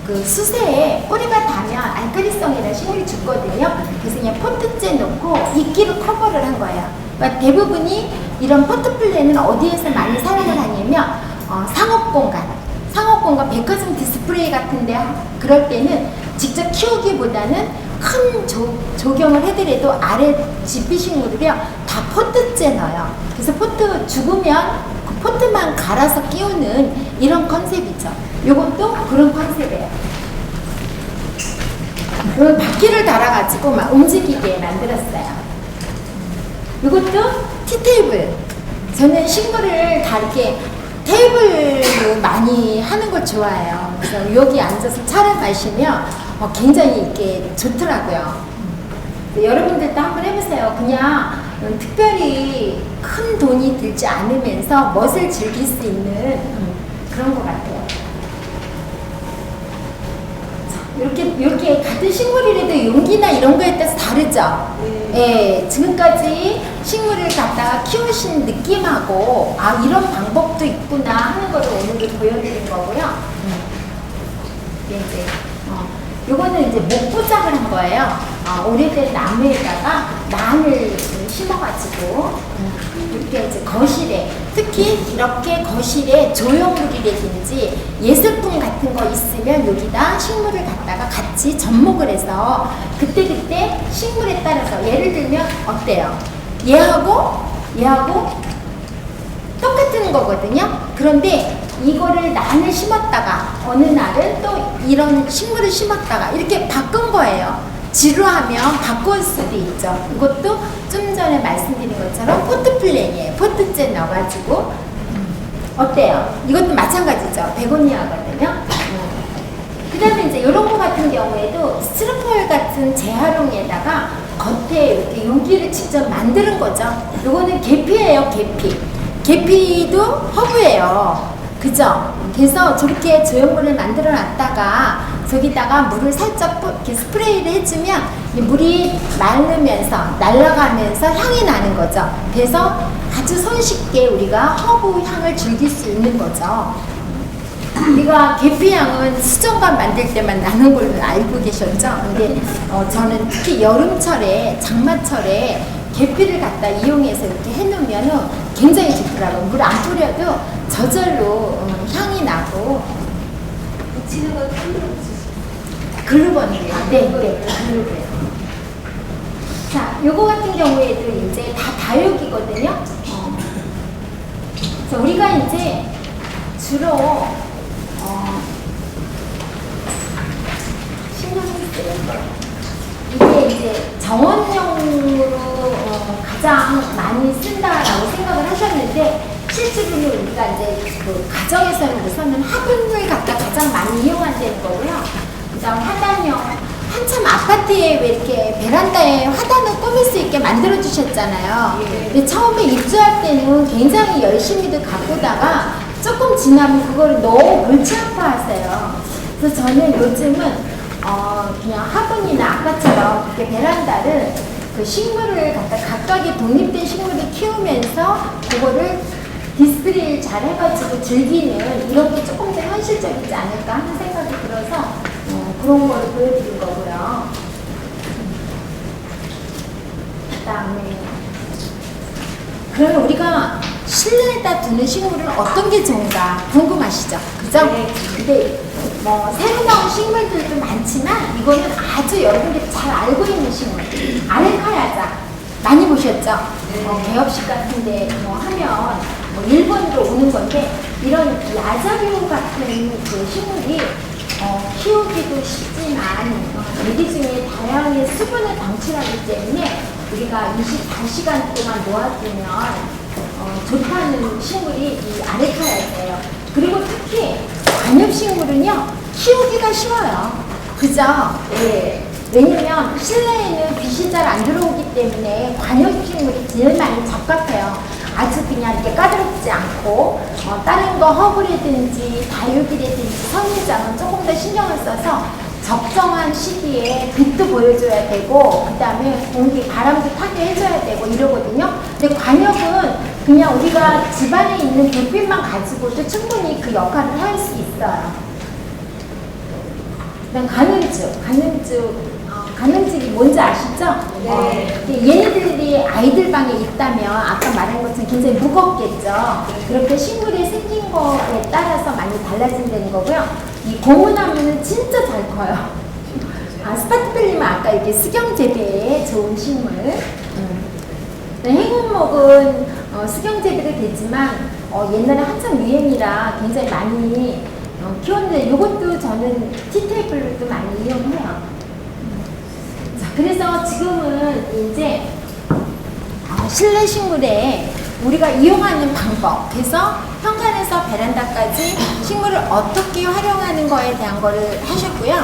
S1: 그 숯에 뿌리가 닿으면 알칼리성이라는 식물이 죽거든요. 그래서 그냥 포트째 놓고 이끼로 커버를 한 거예요. 그러니까 대부분이 이런 포트플랜은 어디에서 많이 사용을 하냐면 상업공간, 백화점 디스플레이 같은데 그럴 때는 직접 키우기보다는 큰 조경을 해드려도 아래 지피식물을요 다 포트째 넣어요. 그래서 포트 죽으면 그 포트만 갈아서 끼우는 이런 컨셉이죠. 요것도 그런 컨셉이에요. 요 바퀴를 달아가지고 막 움직이게 만들었어요. 요것도 티테이블. 저는 식물을 다 이렇게 테이블로 많이 하는 걸 좋아해요. 그래서 여기 앉아서 차를 마시면 굉장히 이게 좋더라고요. 여러분들도 한번 해보세요. 그냥 특별히 큰 돈이 들지 않으면서 멋을 즐길 수 있는 그런 것 같아요. 이렇게 같은 식물이라도 용기나 이런 거에 따라서 다르죠? 예, 지금까지 식물을 갖다가 키우신 느낌하고 이런 방법도 있구나 하는 거를 오늘 보여드린 거고요. 이제 요거는 이제 목부작을 한 거예요. 오래된 나무에다가 난을 심어가지고 이렇게 이제 거실에, 특히 이렇게 거실에 조형물이라든지 예술품 같은 거 있으면 여기다 식물을 갖다가 같이 접목을 해서 그때그때 식물에 따라서 예를 들면 어때요? 얘하고 똑같은 거거든요. 그런데 이거를 난을 심었다가 어느 날은 또 이런 식물을 심었다가 이렇게 바꾼 거예요. 지루하면 바꿀 수도 있죠. 이것도 좀 전에 말씀드린 것처럼 포트플랜이에요. 포트째 넣어가지고 어때요? 이것도 마찬가지죠. 베고니아거든요. 그 다음에 이제 이런 거 같은 경우에도 스티로폴 같은 재활용에다가 겉에 이렇게 용기를 직접 만드는 거죠. 이거는 계피예요. 계피도 허브예요. 그죠? 그래서 저렇게 조형물을 만들어 놨다가 저기다가 물을 살짝 이렇게 스프레이를 해주면 물이 마르면서 날아가면서 향이 나는 거죠. 그래서 아주 손쉽게 우리가 허브 향을 즐길 수 있는 거죠. 우리가 계피향은 수정관 만들 때만 나는 걸로 알고 계셨죠? 근데 저는 특히 여름철에, 장마철에 계피를 갖다 이용해서 이렇게 해놓으면 굉장히 좋더라고요. 물 안 뿌려도 저절로 향이 나고.
S2: 붙이는 건 손으로 붙이시죠?
S1: 글루건이에요. 네, 글루건. 자, 요거 같은 경우에도 이제 다 다육이거든요. 그래서 우리가 이제 주로 신경 쓰는 이게 이제 정원용으로 가장 많이 쓴다라고 생각을 하셨는데 실제로는 우리가 이제 그 가정에서는 우선은 화분을 갖다 가장 많이 이용한다는 거고요. 그다음 화단용 한참 아파트에 왜 이렇게 베란다에 화단을 꾸밀 수 있게 만들어 주셨잖아요. 근데 처음에 입주할 때는 굉장히 열심히도 가꾸다가 조금 지나면 그걸 너무 골치 아파하세요. 그래서 저는 요즘은 그냥 화분이나 아까처럼 이렇게 베란다를 그 식물을 갖다 각각의 독립된 식물을 키우면서 그거를 디스플레이를 잘 해가지고 즐기는 이런 게 조금 더 현실적이지 않을까 하는 생각이 들어서 그런 걸 보여드린 거고요. 그다음에 그러면 우리가 실내에다 두는 식물은 어떤 게 좋은가 궁금하시죠? 그죠?
S2: 네.
S1: 근데 뭐 새로 나온 식물들도 많지만 이거는 아주 여러분들이 잘 알고 있는 식물. 아레카야자 많이 보셨죠? 개업식 같은데 뭐 하면 뭐 일본으로 오는 건데 이런 야자류 같은 그 식물이 키우기도 쉽지만 우리 중에 다양한 수분을 방출하기 때문에 우리가 24시간 동안 놓아두면 좋다는 식물이 이 아레카야예요. 그리고 특히 관엽식물은요 키우기가 쉬워요. 그죠? 예. 왜냐면 실내에는 빛이 잘 안 들어오기 때문에 관엽식물이 제일 많이 적합해요. 아주 그냥 이렇게 까다롭지 않고 다른 거 허브라든지 다육이라든지 선인장은 조금 더 신경을 써서 적정한 시기에 빛도 보여줘야 되고 그 다음에 공기 바람도 타게 해줘야 되고 이러거든요. 근데 관엽은 그냥 우리가 집안에 있는 불빛만 가지고도 충분히 그 역할을 할 수 있어요. 그다음 가늠죽이 뭔지 아시죠?
S2: 네.
S1: 얘네들이 아이들 방에 있다면 아까 말한 것처럼 굉장히 무겁겠죠. 그렇게 식물이 생긴 거에 따라서 많이 달라진다는 거고요. 이 고무나무는 진짜 잘 커요. 스파트필름은 아까 이렇게 수경 재배에 좋은 식물. 행운목은 수경 재배도 되지만 옛날에 한참 유행이라 굉장히 많이 키웠는데 이것도 저는 티테이블로도 많이 이용해요. 자, 그래서 지금은 이제 실내 식물에 우리가 이용하는 방법, 그래서 현관에서 베란다까지 식물을 어떻게 활용하는 거에 대한 거를 하셨고요.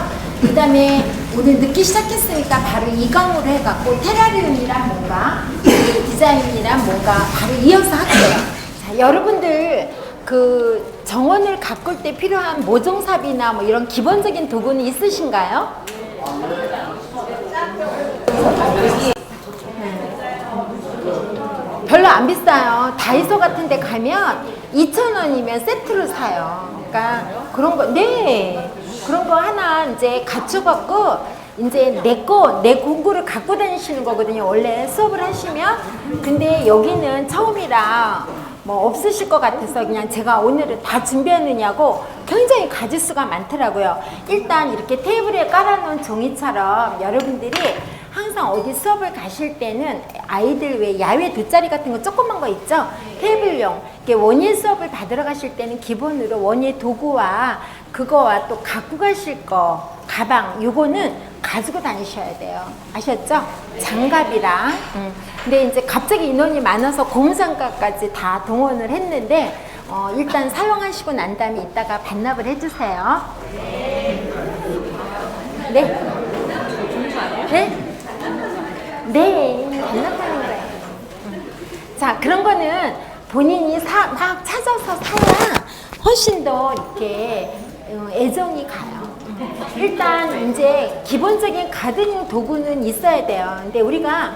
S1: 그 다음에 오늘 늦기 시작했으니까 바로 이 강으로 해갖고 테라리움이란 뭔가, 디자인이란 뭔가 바로 이어서 할게요. 자, 여러분들 그 정원을 가꿀 때 필요한 모종삽이나 뭐 이런 기본적인 도구는 있으신가요? 별로 안 비싸요. 다이소 같은 데 가면 2,000원이면 세트로 사요. 그러니까 그런 거, 네. 그런 거 하나 이제 갖춰갖고 이제 내 공구를 갖고 다니시는 거거든요. 원래 수업을 하시면. 근데 여기는 처음이라 뭐 없으실 것 같아서 그냥 제가 오늘은 다 준비했느냐고 굉장히 가지수가 많더라고요. 일단 이렇게 테이블에 깔아놓은 종이처럼 여러분들이 항상 어디 수업을 가실 때는 아이들 왜 야외 돗자리 같은 거 조그만 거 있죠? 테이블용. 이렇게 원예 수업을 받으러 가실 때는 기본으로 원예 도구와 그거와 또 갖고 가실 거, 가방, 요거는 가지고 다니셔야 돼요. 아셨죠? 장갑이랑. 근데 이제 갑자기 인원이 많아서 고무장갑까지 다 동원을 했는데 일단 사용하시고 난 다음에 이따가 반납을 해주세요. 네? 네? 네, 반납하는 거예요. 자, 그런 거는 본인이 막 찾아서 사야 훨씬 더 이렇게 애정이 가요. 일단 이제 기본적인 가드닝 도구는 있어야 돼요. 근데 우리가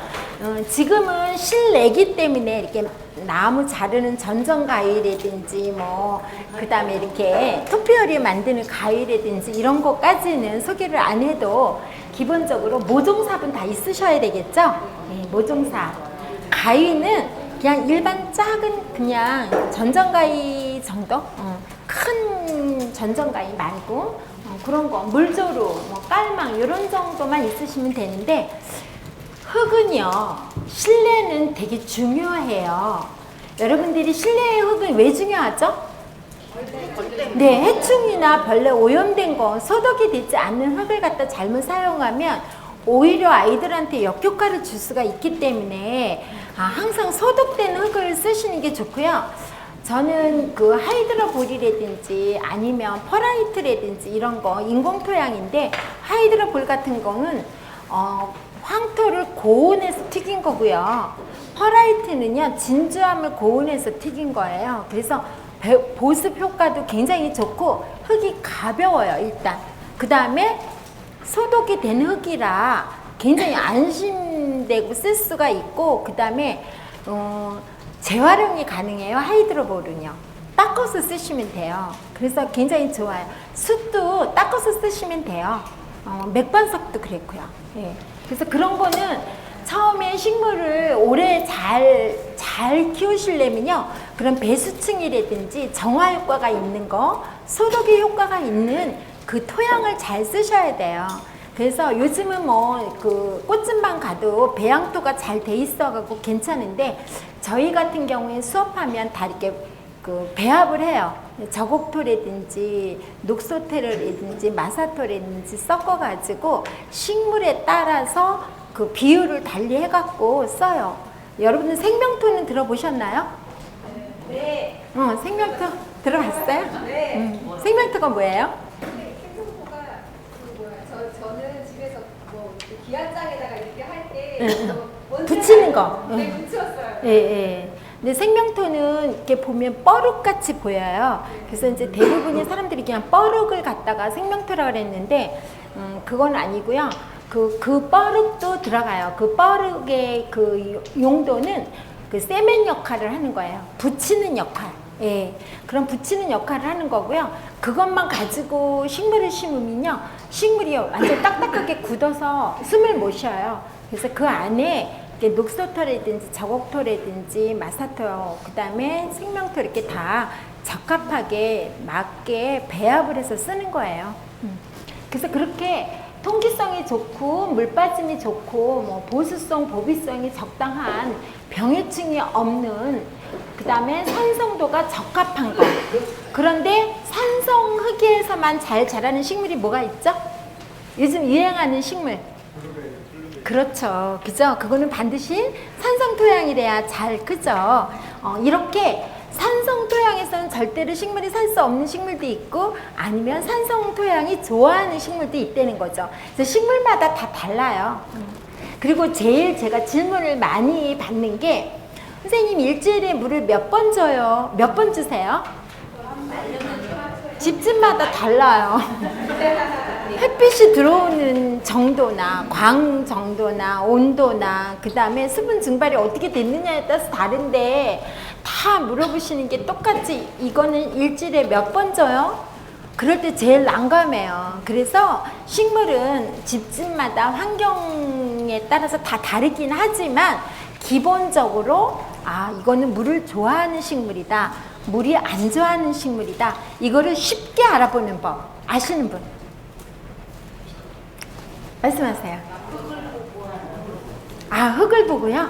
S1: 지금은 실내기 때문에 이렇게 나무 자르는 전정 가위라든지 뭐 그다음에 이렇게 토피어리 만드는 가위라든지 이런 것까지는 소개를 안 해도 기본적으로 모종삽은 다 있으셔야 되겠죠? 네, 모종삽. 가위는 그냥 일반 작은 그냥 전정 가위 정도? 큰 전정 가위 말고 그런 거 물조루, 뭐 깔망 이런 정도만 있으시면 되는데 흙은요 실내는 되게 중요해요. 여러분들이 실내의 흙은 왜 중요하죠? 네, 해충이나 벌레 오염된 거 소독이 되지 않는 흙을 갖다 잘못 사용하면 오히려 아이들한테 역효과를 줄 수가 있기 때문에 항상 소독된 흙을 쓰시는 게 좋고요. 저는 그 하이드로볼이라든지 아니면 퍼라이트라든지 이런 거 인공 토양인데 하이드로볼 같은 거는 황토를 고온에서 튀긴 거고요. 퍼라이트는요 진주암을 고온에서 튀긴 거예요. 그래서 보습 효과도 굉장히 좋고 흙이 가벼워요. 일단 그 다음에 소독이 된 흙이라 굉장히 안심되고 쓸 수가 있고 그 다음에 재활용이 가능해요. 하이드로볼은요. 닦아서 쓰시면 돼요. 그래서 굉장히 좋아요. 숯도 닦아서 쓰시면 돼요. 맥반석도 그랬고요. 예. 그래서 그런 거는 처음에 식물을 오래 잘 키우시려면요. 그런 배수층이라든지 정화 효과가 있는 거, 소독의 효과가 있는 그 토양을 잘 쓰셔야 돼요. 그래서 요즘은 뭐 그 꽃집만 가도 배양토가 잘 돼 있어가지고 괜찮은데 저희 같은 경우에 수업하면 다 이렇게 그 배합을 해요. 저곡토라든지 녹소토라든지 마사토라든지 섞어가지고 식물에 따라서 그 비율을 달리 해갖고 써요. 여러분들 생명토는 들어보셨나요?
S2: 네.
S1: 생명토 들어봤어요?
S2: 네.
S1: 생명토가 뭐예요?
S2: 생성토가 저는 집에서 뭐 이렇게 기한장에다가 이렇게 할 때
S1: 붙이는 거.
S2: 네, 붙였어요.
S1: 예, 예. 근데 생명토는 이렇게 보면 뻐룩같이 보여요. 그래서 이제 대부분의 사람들이 그냥 뻐룩을 갖다가 생명토라고 그랬는데, 그건 아니고요. 그 뻐룩도 들어가요. 그 뻐룩의 그 용도는 그 세멘 역할을 하는 거예요. 붙이는 역할. 예. 그럼 붙이는 역할을 하는 거고요. 그것만 가지고 식물을 심으면요. 식물이 완전 딱딱하게 굳어서 숨을 못 쉬어요. 그래서 그 안에 녹소토라든지 저곡토라든지 마사토, 그 다음에 생명토 이렇게 다 적합하게 맞게 배합을 해서 쓰는 거예요. 그래서 그렇게 통기성이 좋고 물 빠짐이 좋고 뭐 보수성, 보비성이 적당한 병해충이 없는, 그 다음에 산성도가 적합한 거. 그런데 산성 흙에서만 잘 자라는 식물이 뭐가 있죠? 요즘 유행하는 식물. 그렇죠. 그죠? 그거는 반드시 산성 토양이래야 잘 크죠. 이렇게 산성 토양에서는 절대로 식물이 살 수 없는 식물도 있고 아니면 산성 토양이 좋아하는 식물도 있다는 거죠. 그래서 식물마다 다 달라요. 그리고 제일 제가 질문을 많이 받는 게 선생님 일주일에 물을 몇 번 줘요? 몇 번 주세요? 집집마다 달라요. 햇빛이 들어오는 정도나 광 정도나 온도나 그 다음에 수분 증발이 어떻게 됐느냐에 따라서 다른데 다 물어보시는 게 똑같이 이거는 일주일에 몇 번 줘요? 그럴 때 제일 난감해요. 그래서 식물은 집집마다 환경에 따라서 다 다르긴 하지만 기본적으로 이거는 물을 좋아하는 식물이다, 물이 안 좋아하는 식물이다, 이거를 쉽게 알아보는 법 아시는 분? 말씀하세요. 흙을 보고요?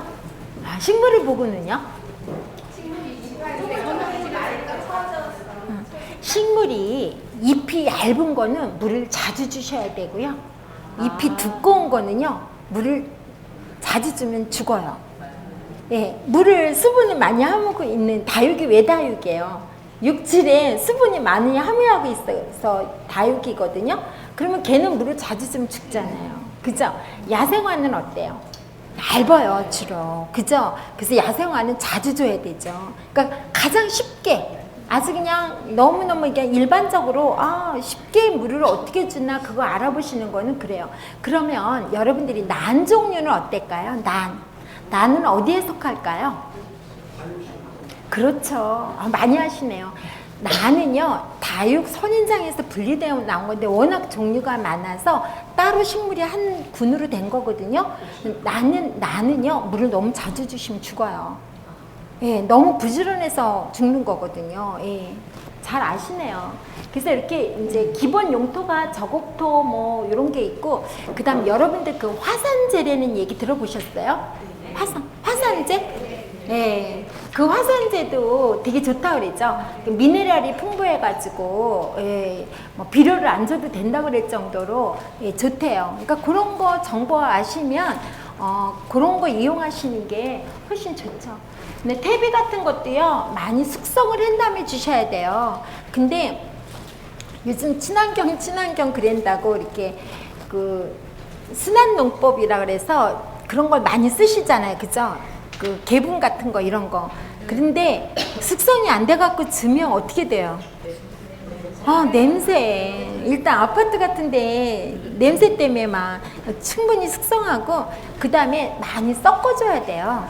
S1: 식물을 보고는요? 식물이 잎이 얇은 거는 물을 자주 주셔야 되고요. 잎이 두꺼운 거는요, 물을 자주 주면 죽어요. 예, 물을 수분을 많이 함유하고 있는 다육이 외다육이에요. 육질에 수분이 많이 함유하고 있어서 다육이거든요. 그러면 걔는 물을 자주 주면 죽잖아요. 그죠? 야생화는 어때요? 얇아요, 주로. 그죠? 그래서 야생화는 자주 줘야 되죠. 그러니까 가장 쉽게, 아주 그냥 너무너무 그냥 일반적으로 쉽게 물을 어떻게 주나 그거 알아보시는 거는 그래요. 그러면 여러분들이 난 종류는 어떨까요? 난은 어디에 속할까요? 그렇죠. 많이 하시네요. 난은요, 다육 선인장에서 분리되어 나온 건데 워낙 종류가 많아서 따로 식물이 한 군으로 된 거거든요. 나는요, 물을 너무 자주 주시면 죽어요. 예, 너무 부지런해서 죽는 거거든요. 예, 잘 아시네요. 그래서 이렇게 이제 기본 용토가 저곡토 뭐 이런 게 있고, 그 다음 여러분들 그 화산재라는 얘기 들어보셨어요? 화산재? 예, 그 화산재도 되게 좋다고 그랬죠. 미네랄이 풍부해가지고, 예, 뭐 비료를 안 줘도 된다고 그럴 정도로, 예, 좋대요. 그러니까 그런 거 정보 아시면, 그런 거 이용하시는 게 훨씬 좋죠. 근데 퇴비 같은 것도요, 많이 숙성을 한 다음에 주셔야 돼요. 근데 요즘 친환경 그랜다고 이렇게 그 순환농법이라 그래서 그런 걸 많이 쓰시잖아요. 그죠? 그 개분 같은 거 이런 거. 그런데 숙성이 안 돼갖고 주면 어떻게 돼요? 냄새. 일단 아파트 같은데 냄새 때문에 막 충분히 숙성하고 그 다음에 많이 섞어줘야 돼요.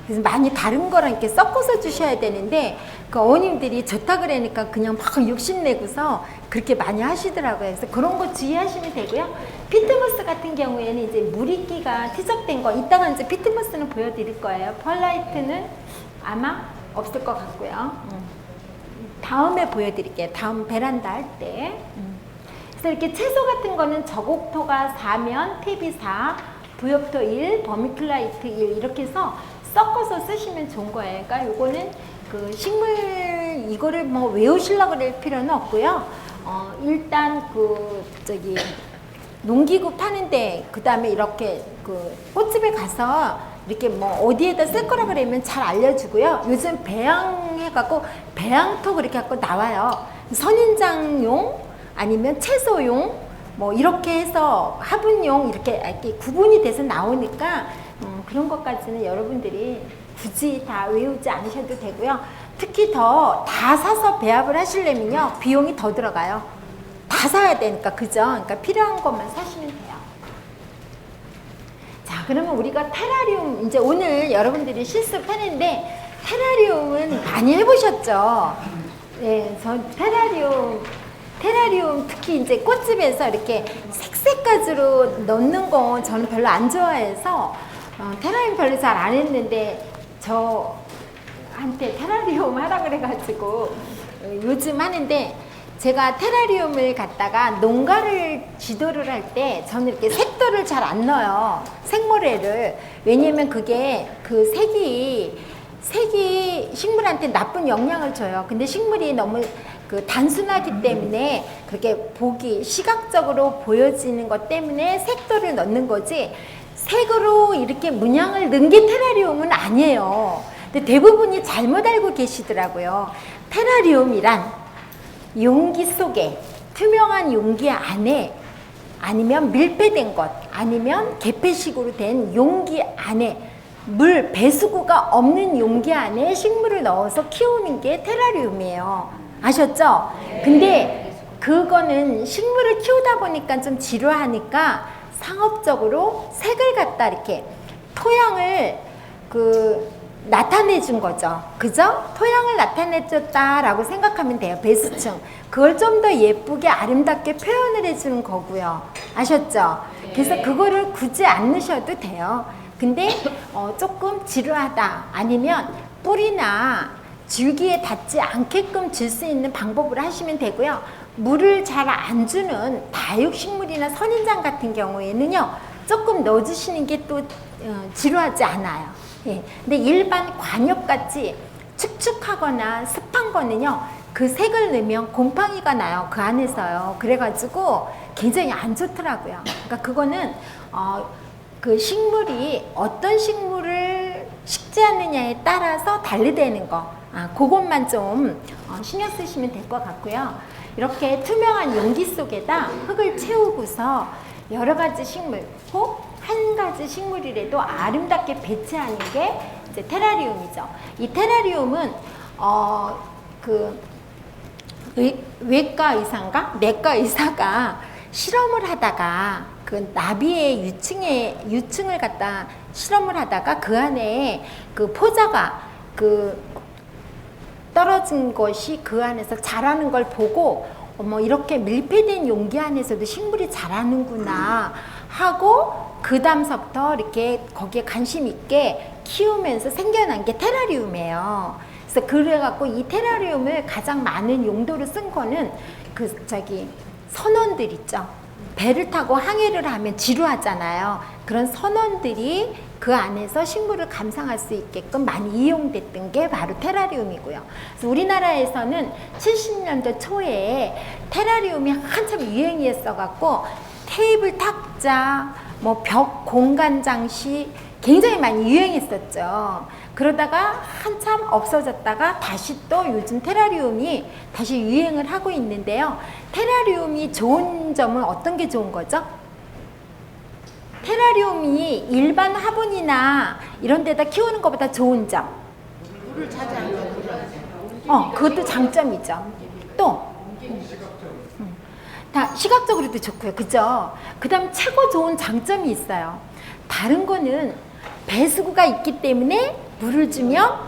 S1: 그래서 많이 다른 거랑 이렇게 섞어서 주셔야 되는데
S3: 그 어머님들이 좋다 그러니까 그냥 막 욕심내고서 그렇게 많이 하시더라고요. 그래서 그런 거 주의하시면 되고요. 피트모스 같은 경우에는 이제 물이끼가 퇴적된 거, 이따가 이제 피트모스는 보여드릴 거예요. 펄라이트는 아마 없을 것 같고요. 다음에 보여드릴게요. 다음 베란다 할 때. 그래서 이렇게 채소 같은 거는 저곡토가 4면 탭이 4, 부엽토 1, 버미큘라이트 1 이렇게 해서 섞어서 쓰시면 좋은 거예요. 그러니까 요거는 그 식물 이거를 뭐 외우시려고 그럴 필요는 없고요. 일단 그 저기 농기구 파는데 그 다음에 이렇게 그 꽃집에 가서 이렇게 뭐 어디에다 쓸 거라 그러면 잘 알려주고요. 요즘 배양해갖고 배양토 그렇게 갖고 나와요. 선인장용 아니면 채소용 뭐 이렇게 해서 화분용 이렇게 구분이 돼서 나오니까 그런 것까지는 여러분들이 굳이 다 외우지 않으셔도 되고요. 특히 더 다 사서 배합을 하시려면요 비용이 더 들어가요. 다 사야 되니까 그죠? 그러니까 필요한 것만 사시면 돼요. 자, 그러면 우리가 테라리움 이제 오늘 여러분들이 실습하는데 테라리움은 많이 해보셨죠? 네, 저 테라리움 특히 이제 꽃집에서 이렇게 색색가지로 넣는 거 저는 별로 안 좋아해서 테라리움 별로 잘 안 했는데 저한테 테라리움 하라 그래가지고 요즘 하는데 제가 테라리움을 갖다가 농가를 지도를 할 때 저는 이렇게 색도를 잘 안 넣어요. 색모래를. 왜냐면 그게 그 색이 식물한테 나쁜 영향을 줘요. 근데 식물이 너무 그 단순하기 때문에 그렇게 시각적으로 보여지는 것 때문에 색도를 넣는 거지 색으로 이렇게 문양을 넣은 게 테라리움은 아니에요. 근데 대부분이 잘못 알고 계시더라고요. 테라리움이란 용기 속에 투명한 용기 안에 아니면 밀폐된 것 아니면 개폐식으로 된 용기 안에 물 배수구가 없는 용기 안에 식물을 넣어서 키우는 게 테라리움이에요. 아셨죠? 근데 그거는 식물을 키우다 보니까 좀 지루하니까 상업적으로 색을 갖다 이렇게 토양을 나타내 준 거죠. 그죠? 토양을 나타내 줬다라고 생각하면 돼요. 배수층. 그걸 좀 더 예쁘게 아름답게 표현을 해주는 거고요. 아셨죠? 그래서 그거를 굳이 안 넣으셔도 돼요. 근데 조금 지루하다 아니면 뿌리나 줄기에 닿지 않게끔 줄 수 있는 방법을 하시면 되고요. 물을 잘 안 주는 다육식물이나 선인장 같은 경우에는요. 조금 넣어주시는 게 또 지루하지 않아요. 예. 근데 일반 관엽같이 축축하거나 습한 거는요. 그 색을 넣으면 곰팡이가 나요. 그 안에서요. 그래가지고 굉장히 안 좋더라고요. 그러니까 그거는 그 식물이 어떤 식물을 식재하느냐에 따라서 달리되는 거. 그것만 좀 신경 쓰시면 될 것 같고요. 이렇게 투명한 용기 속에다 흙을 채우고서 여러 가지 식물, 혹 한 가지 식물이라도 아름답게 배치하는 게 이제 테라리움이죠. 이 테라리움은 외과 의사가 실험을 하다가 그 나비의 유충을 갖다 실험을 하다가 그 안에 그 포자가 떨어진 것이 그 안에서 자라는 걸 보고 이렇게 밀폐된 용기 안에서도 식물이 자라는구나 하고 그 다음서부터 이렇게 거기에 관심 있게 키우면서 생겨난 게 테라리움이에요. 그래서 그래갖고 이 테라리움을 가장 많은 용도로 쓴 거는 선원들 있죠. 배를 타고 항해를 하면 지루하잖아요. 그런 선원들이 그 안에서 식물을 감상할 수 있게끔 많이 이용됐던 게 바로 테라리움이고요. 그래서 우리나라에서는 70년대 초에 테라리움이 한참 유행이었어갖고 테이블 탁자, 벽 공간 장식 굉장히 많이 유행했었죠. 그러다가 한참 없어졌다가 다시 또 요즘 테라리움이 다시 유행을 하고 있는데요. 테라리움이 좋은 점은 어떤 게 좋은 거죠? 테라리움이 일반 화분이나 이런 데다 키우는 것보다 좋은 점.
S4: 물을 차지 않는
S3: 그것도 장점이죠. 또 다 시각적으로도 좋고요. 그죠? 그 다음 최고 좋은 장점이 있어요. 다른 거는 배수구가 있기 때문에 물을 주면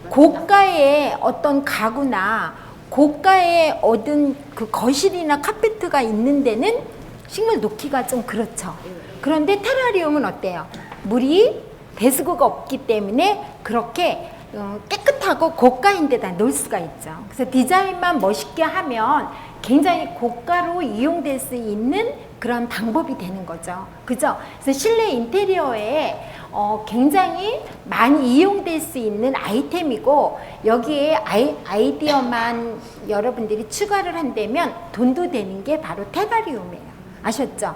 S3: 고가의 어떤 가구나 고가의 얻은 그 거실이나 카페트가 있는 데는 식물 놓기가 좀 그렇죠. 그런데 테라리움은 어때요? 물이 배수구가 없기 때문에 그렇게 깨끗하고 고가인 데다 놓을 수가 있죠. 그래서 디자인만 멋있게 하면 굉장히 고가로 이용될 수 있는 그런 방법이 되는 거죠. 그죠? 그래서 실내 인테리어에 굉장히 많이 이용될 수 있는 아이템이고, 여기에 아이디어만 여러분들이 추가를 한다면 돈도 되는 게 바로 테라리움이에요. 아셨죠?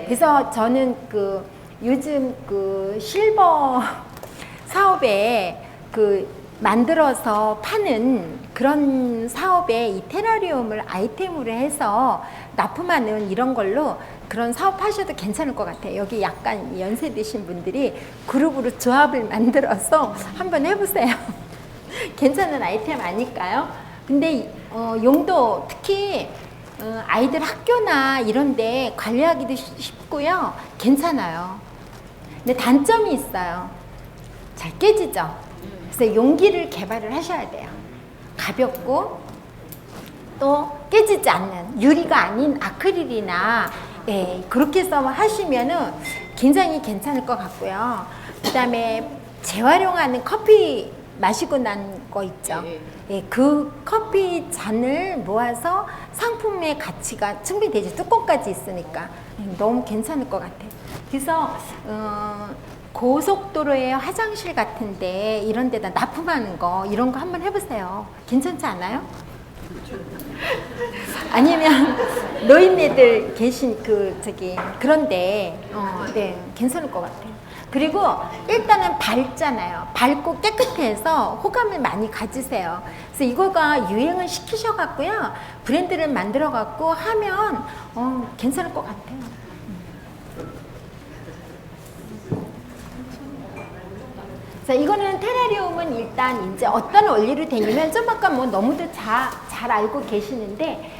S3: 그래서 저는 그 요즘 그 실버 사업에 그 만들어서 파는 그런 사업에 이 테라리움을 아이템으로 해서 납품하는 이런 걸로 그런 사업 하셔도 괜찮을 것 같아요. 여기 약간 연세 드신 분들이 그룹으로 조합을 만들어서 한번 해보세요. 괜찮은 아이템 아닐까요? 근데 용도 특히 아이들 학교나 이런 데 관리하기도 쉽고요. 괜찮아요. 근데 단점이 있어요. 잘 깨지죠? 그래서 용기를 개발을 하셔야 돼요. 가볍고 또 깨지지 않는 유리가 아닌 아크릴이나 그렇게 해서 하시면은 굉장히 괜찮을 것 같고요. 그 다음에 재활용하는 커피 마시고 난 거 있죠. 그 커피 잔을 모아서 상품의 가치가 충분히 되죠. 뚜껑까지 있으니까 너무 괜찮을 것 같아요. 그래서 고속도로의 화장실 같은데 이런 데다 납품하는 거 이런 거 한번 해보세요. 괜찮지 않아요? 아니면 노인네들 계신 그런데 네, 괜찮을 것 같아요. 그리고 일단은 밝잖아요. 밝고 깨끗해서 호감을 많이 가지세요. 그래서 이거가 유행을 시키셔갖고요, 브랜드를 만들어갖고 하면 괜찮을 것 같아요. 자, 이거는 테라리움은 일단 이제 어떤 원리로 되냐면 좀 아까 뭐 너무도 잘 알고 계시는데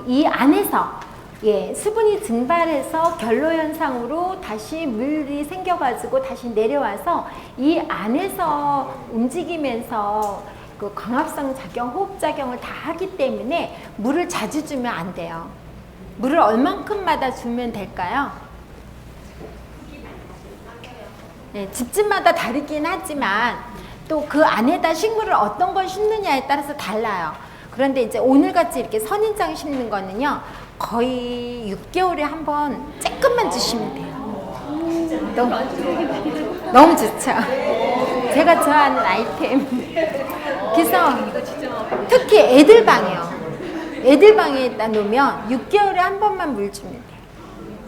S3: 이 안에서 수분이 증발해서 결로 현상으로 다시 물이 생겨가지고 다시 내려와서 이 안에서 움직이면서 그 광합성 작용, 호흡 작용을 다 하기 때문에 물을 자주 주면 안 돼요. 물을 얼만큼마다 주면 될까요? 네, 집집마다 다르긴 하지만 또 그 안에다 식물을 어떤 걸 심느냐에 따라서 달라요. 그런데 이제 오늘같이 이렇게 선인장 심는 거는요, 거의 6개월에 한 번 조금만 주시면 돼요. 너무 좋죠. 제가 좋아하는 아이템. 그래서 특히 애들 방이요. 애들 방에다 놓으면 6개월에 한 번만 물 주면 돼요.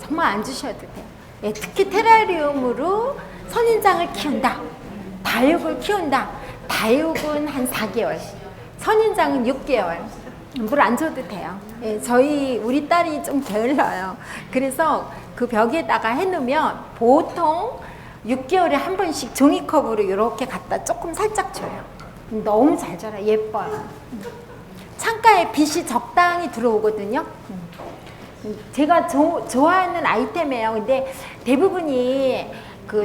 S3: 정말 안 주셔도 돼요. 특히 테라리움으로 선인장을 키운다, 다육을 키운다. 다육은 한 4개월, 선인장은 6개월. 물 안 줘도 돼요. 우리 딸이 좀 게을러요. 그래서 그 벽에다가 해놓으면 보통 6개월에 한 번씩 종이컵으로 이렇게 갖다 조금 살짝 줘요. 너무 잘 자라. 예뻐요. 창가에 빛이 적당히 들어오거든요. 제가 좋아하는 아이템이에요. 근데 대부분이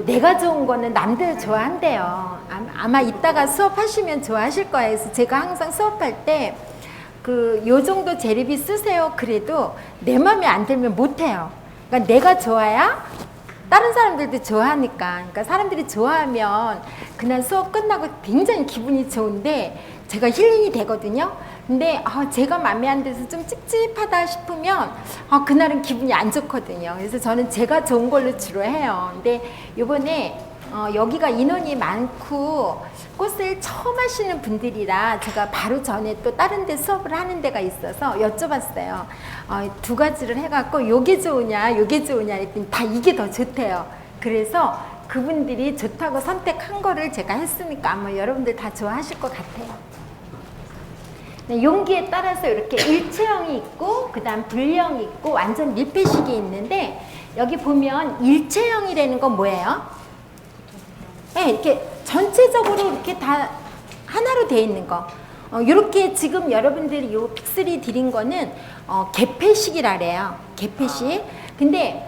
S3: 내가 좋은 거는 남들 좋아한대요. 아마 이따가 수업하시면 좋아하실 거예요. 그래서 제가 항상 수업할 때 요 정도 재료비 쓰세요. 그래도 내 맘에 안 들면 못해요. 그러니까 내가 좋아야 다른 사람들도 좋아하니까. 그러니까 사람들이 좋아하면 그날 수업 끝나고 굉장히 기분이 좋은데 제가 힐링이 되거든요. 근데 제가 맘에 안 들어서 좀 찝찝하다 싶으면 그날은 기분이 안 좋거든요. 그래서 저는 제가 좋은 걸로 주로 해요. 근데 요번에 여기가 인원이 많고 꽃을 처음 하시는 분들이라 제가 바로 전에 또 다른 데 수업을 하는 데가 있어서 여쭤봤어요. 2가지를 해갖고 요게 좋으냐 요게 좋으냐 했더니 다 이게 더 좋대요. 그래서 그분들이 좋다고 선택한 거를 제가 했으니까 아마 여러분들 다 좋아하실 것 같아요. 네, 용기에 따라서 이렇게 일체형이 있고 그 다음 불형이 있고 완전 밀폐식이 있는데, 여기 보면 일체형이라는 건 뭐예요? 네, 이렇게 전체적으로 이렇게 다 하나로 되어 있는 거. 이렇게 지금 여러분들이 요 픽셀이 드린 거는 개폐식이라 그래요. 개폐식. 근데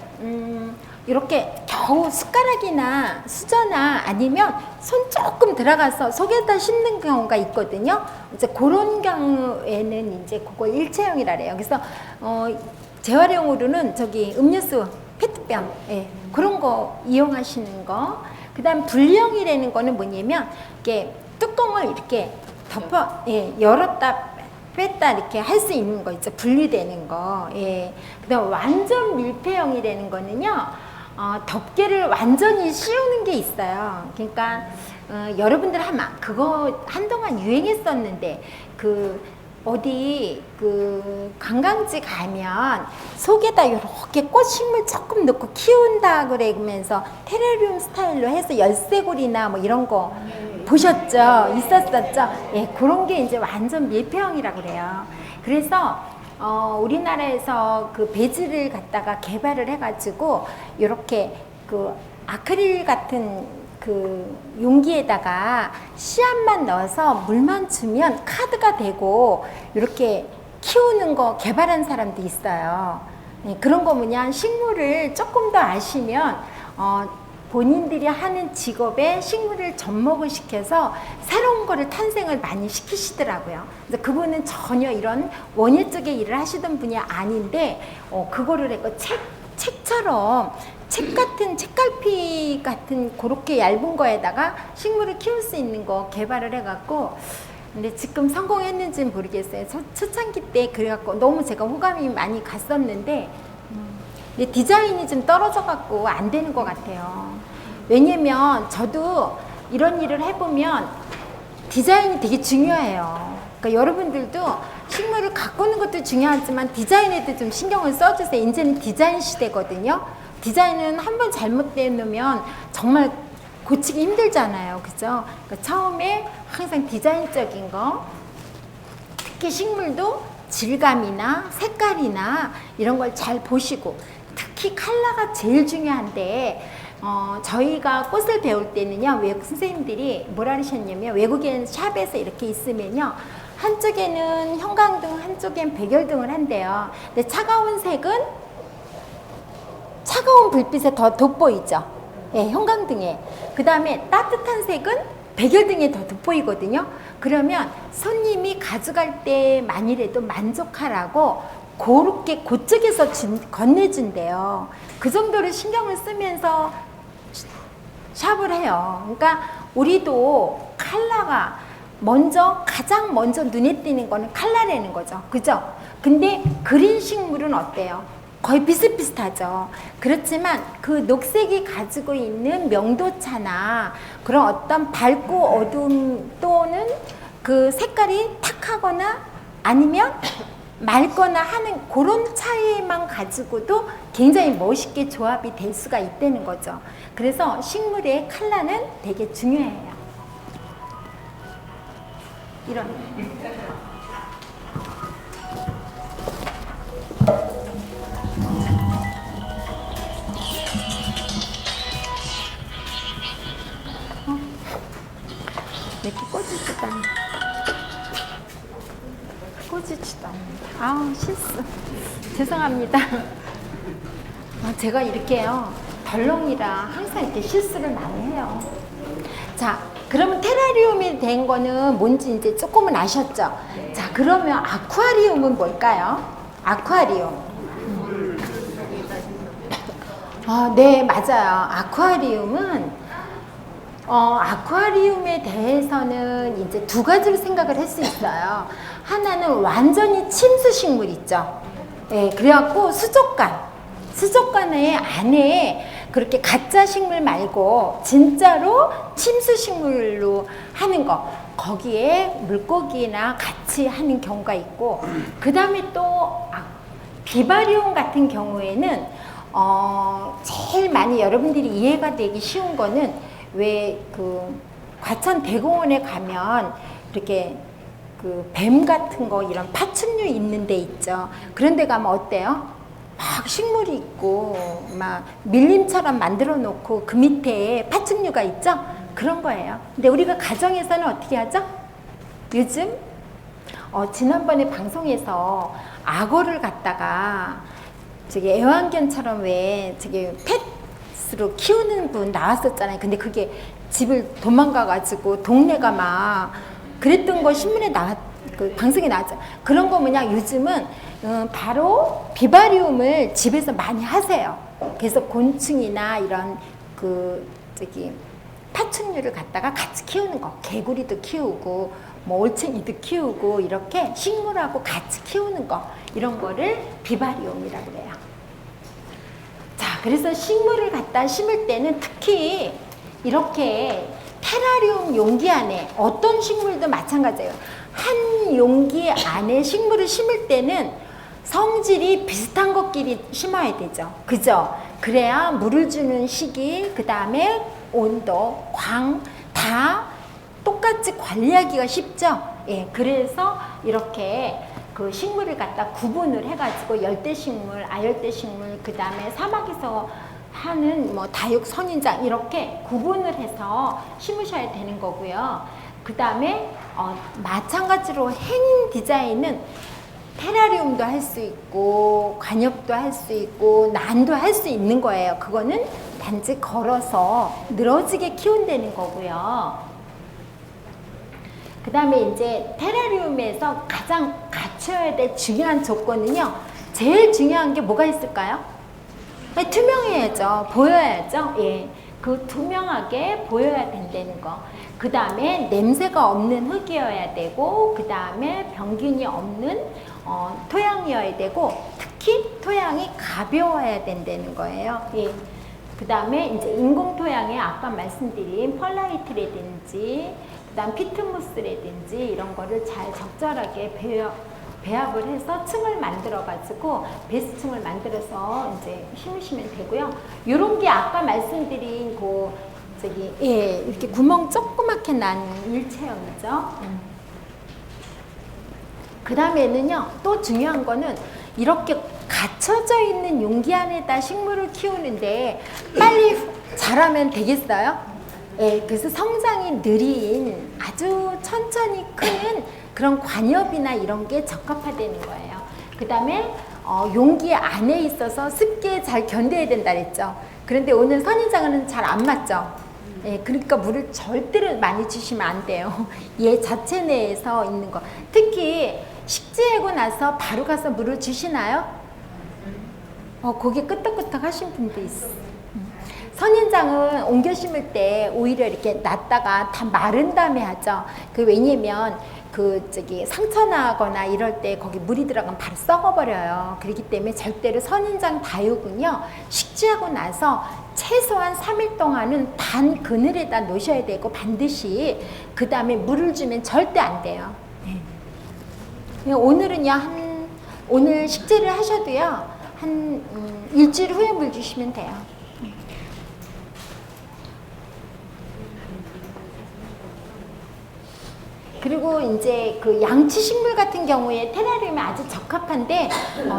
S3: 이렇게 겨우 숟가락이나 수저나 아니면 손 조금 들어가서 속에다 씻는 경우가 있거든요. 이제 그런 경우에는 이제 그걸 일체형이라 그래요. 그래서 재활용으로는 저기 음료수 페트병, 예, 그런 거 이용하시는 거. 그다음 분리형이라는 거는 뭐냐면 이게 뚜껑을 이렇게 덮어, 예, 열었다 뺐다 이렇게 할 수 있는 거 있죠. 분리되는 거. 예. 그다음 완전 밀폐형이라는 거는요. 덮개를 완전히 씌우는 게 있어요. 그러니까 여러분들 아마 그거 한동안 유행했었는데 어디 관광지 가면 속에다 이렇게 꽃식물 조금 넣고 키운다 그러면서 테라리움 스타일로 해서 열쇠고리나 뭐 이런 거 보셨죠? 있었었죠? 예, 그런 게 이제 완전 밀폐형이라고 그래요. 그래서 우리나라에서 그 배지를 갖다가 개발을 해가지고 이렇게 그 아크릴 같은 그 용기에다가 씨앗만 넣어서 물만 주면 카드가 되고 이렇게 키우는 거 개발한 사람도 있어요. 네, 그런 거 뭐냐, 식물을 조금 더 아시면 본인들이 하는 직업에 식물을 접목을 시켜서 새로운 거를 탄생을 많이 시키시더라고요. 그래서 그분은 전혀 이런 원예 쪽에 일을 하시던 분이 아닌데 그거를 했고 책처럼 책 같은 책갈피 같은 그렇게 얇은 거에다가 식물을 키울 수 있는 거 개발을 해갖고, 근데 지금 성공했는지는 모르겠어요. 초창기 때 그래갖고 너무 제가 호감이 많이 갔었는데 근데 디자인이 좀 떨어져갖고 안 되는 것 같아요. 왜냐면 저도 이런 일을 해보면 디자인이 되게 중요해요. 그러니까 여러분들도 식물을 가꾸는 것도 중요하지만 디자인에도 좀 신경을 써주세요. 이제는 디자인 시대거든요. 디자인은 한번 잘못돼 놓으면 정말 고치기 힘들잖아요. 그죠? 그러니까 처음에 항상 디자인적인 거, 특히 식물도 질감이나 색깔이나 이런 걸 잘 보시고, 특히 컬러가 제일 중요한데 저희가 꽃을 배울 때는요, 외국 선생님들이 뭐라 하셨냐면, 외국엔 샵에서 이렇게 있으면요, 한쪽에는 형광등, 한쪽엔 백열등을 한대요. 근데 차가운 색은 차가운 불빛에 더 돋보이죠. 예, 형광등에. 그 다음에 따뜻한 색은 백열등에 더 돋보이거든요. 그러면 손님이 가져갈 때 만일에도 만족하라고 그렇게 그쪽에서 건네준대요. 그 정도로 신경을 쓰면서 샵을 해요. 그러니까 우리도 컬러가 가장 먼저 눈에 띄는 거는 컬러라는 거죠. 그죠? 근데 그린 식물은 어때요? 거의 비슷비슷하죠. 그렇지만 그 녹색이 가지고 있는 명도차나 그런 어떤 밝고 어두움 또는 그 색깔이 탁하거나 아니면 맑거나 하는 그런 차이만 가지고도 굉장히 멋있게 조합이 될 수가 있다는 거죠. 그래서 식물의 컬러는 되게 중요해요. 이런. 이렇게 꽂지도 않네. 꽂지도 않는다. 아우, 실수. 죄송합니다. 제가 이렇게요, 덜렁이라 항상 이렇게 실수를 많이 해요. 자, 그러면 테라리움이 된 거는 뭔지 이제 조금은 아셨죠? 자, 그러면 아쿠아리움은 뭘까요? 아쿠아리움. 네, 맞아요. 아쿠아리움은 아쿠아리움에 대해서는 이제 두 가지로 생각을 할 수 있어요. 하나는 완전히 침수식물 있죠. 예, 그래갖고 수족관의 안에 그렇게 가짜 식물 말고 진짜로 침수식물로 하는 거, 거기에 물고기나 같이 하는 경우가 있고, 그 다음에 또 비바리움 같은 경우에는 제일 많이 여러분들이 이해가 되기 쉬운 거는, 왜 그 과천 대공원에 가면 이렇게 그 뱀 같은 거, 이런 파충류 있는 데 있죠. 그런 데 가면 어때요? 막 식물이 있고 막 밀림처럼 만들어 놓고 그 밑에 파충류가 있죠. 그런 거예요. 근데 우리가 가정에서는 어떻게 하죠? 요즘 지난번에 방송에서 악어를 갖다가 저기 애완견처럼 왜 저기 로 키우는 분 나왔었잖아요. 근데 그게 집을 도망가가지고 동네가 막 그랬던 거 신문에 그 방송에 나왔죠. 그런 거 뭐냐, 요즘은 바로 비바리움을 집에서 많이 하세요. 그래서 곤충이나 이런 파충류를 갖다가 같이 키우는 거, 개구리도 키우고 뭐 올챙이도 키우고 이렇게 식물하고 같이 키우는 거, 이런 거를 비바리움이라고 그래요. 자, 그래서 식물을 갖다 심을 때는 특히 이렇게 테라리움 용기 안에, 어떤 식물도 마찬가지예요. 한 용기 안에 식물을 심을 때는 성질이 비슷한 것끼리 심어야 되죠. 그죠? 그래야 물을 주는 시기, 그 다음에 온도, 광 다 똑같이 관리하기가 쉽죠. 예, 그래서 이렇게 그 식물을 갖다 구분을 해가지고 열대식물, 아열대식물, 그 다음에 사막에서 하는 뭐 다육, 선인장 이렇게 구분을 해서 심으셔야 되는 거고요. 그 다음에 마찬가지로 행인 디자인은 테라리움도 할 수 있고 관엽도 할 수 있고 난도 할 수 있는 거예요. 그거는 단지 걸어서 늘어지게 키운다는 거고요. 그 다음에 이제 테라리움에서 가장 갖춰야 될 중요한 조건은요, 제일 중요한 게 뭐가 있을까요? 투명해야죠. 보여야죠. 예, 그 투명하게 보여야 된다는 거. 그 다음에 냄새가 없는 흙이어야 되고, 그 다음에 병균이 없는 토양이어야 되고, 특히 토양이 가벼워야 된다는 거예요. 예. 그 다음에 이제 인공 토양에 아까 말씀드린 펄라이트라든지, 그 다음 피트모스라든지 이런 거를 잘 적절하게 배합을 해서 층을 만들어 가지고 베스층을 만들어서 이제 심으시면 되고요. 요런 게 아까 말씀드린 이렇게 구멍 조그맣게 난 일체형이죠. 그 다음에는요, 또 중요한 거는 이렇게 갇혀져 있는 용기 안에다 식물을 키우는데 빨리 자라면 되겠어요? 예, 그래서 성장이 느린 아주 천천히 크는 그런 관엽이나 이런 게 적합하다는 거예요. 그 다음에 용기 안에 있어서 습기에 잘 견뎌야 된다 그랬죠. 그런데 오늘 선인장은 잘 안 맞죠. 예, 그러니까 물을 절대로 많이 주시면 안 돼요. 얘 자체 내에서 있는 거. 특히 식재하고 나서 바로 가서 물을 주시나요? 거기 끄떡끄떡 하신 분도 있어. 선인장은 옮겨 심을 때 오히려 이렇게 놨다가 다 마른 다음에 하죠. 왜냐면 상처 나거나 이럴 때 거기 물이 들어가면 바로 썩어버려요. 그렇기 때문에 절대로 선인장 다육은요, 식재하고 나서 최소한 3일 동안은 반 그늘에다 놓으셔야 되고, 반드시 그 다음에 물을 주면 절대 안 돼요. 네. 오늘은요, 오늘 식재를 하셔도요, 한 일주일 후에 물 주시면 돼요. 그리고 이제 그 양치 식물 같은 경우에 테라리움에 아주 적합한데,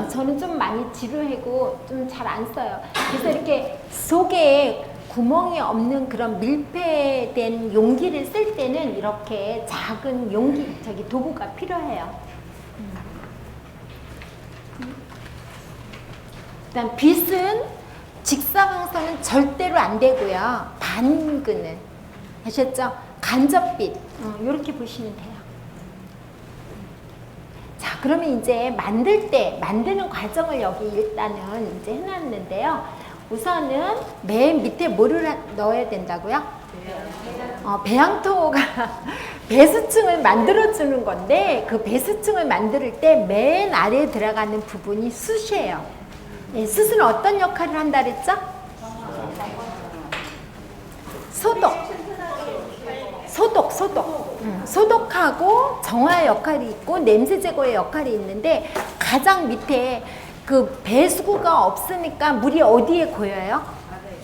S3: 저는 좀 많이 지루하고 좀 잘 안 써요. 그래서 이렇게 속에 구멍이 없는 그런 밀폐된 용기를 쓸 때는 이렇게 작은 도구가 필요해요. 일단 빛은 직사광선은 절대로 안 되고요. 반그늘 아셨죠? 간접빛 이렇게 보시면 돼요. 자, 그러면 이제 만드는 과정을 여기 일단은 이제 해놨는데요. 우선은 맨 밑에 뭐를 넣어야 된다고요? 배양토가 배수층을 만들어주는 건데, 그 배수층을 만들 때 맨 아래에 들어가는 부분이 숯이에요. 네, 숯은 어떤 역할을 한다 그랬죠? 소독하고 정화 역할이 있고 냄새 제거의 역할이 있는데, 가장 밑에 그 배수구가 없으니까 물이 어디에 고여요?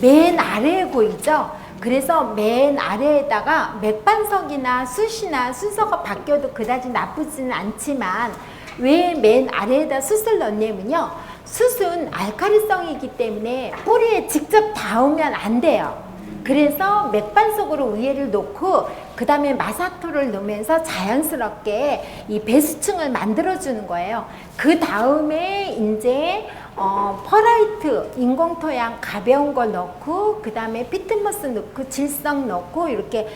S3: 맨 아래에 고이죠. 그래서 맨 아래에다가 맥반석이나 숯이나 순서가 바뀌어도 그다지 나쁘지는 않지만, 왜 맨 아래에다 숯을 넣냐면요, 숯은 알카리성이기 때문에 뿌리에 직접 닿으면 안 돼요. 그래서 맥반석으로 위에를 놓고 그 다음에 마사토를 넣으면서 자연스럽게 이 배수층을 만들어주는 거예요. 그 다음에 이제 퍼라이트 인공토양 가벼운 거 넣고 그 다음에 피트모스 넣고 질성 넣고 이렇게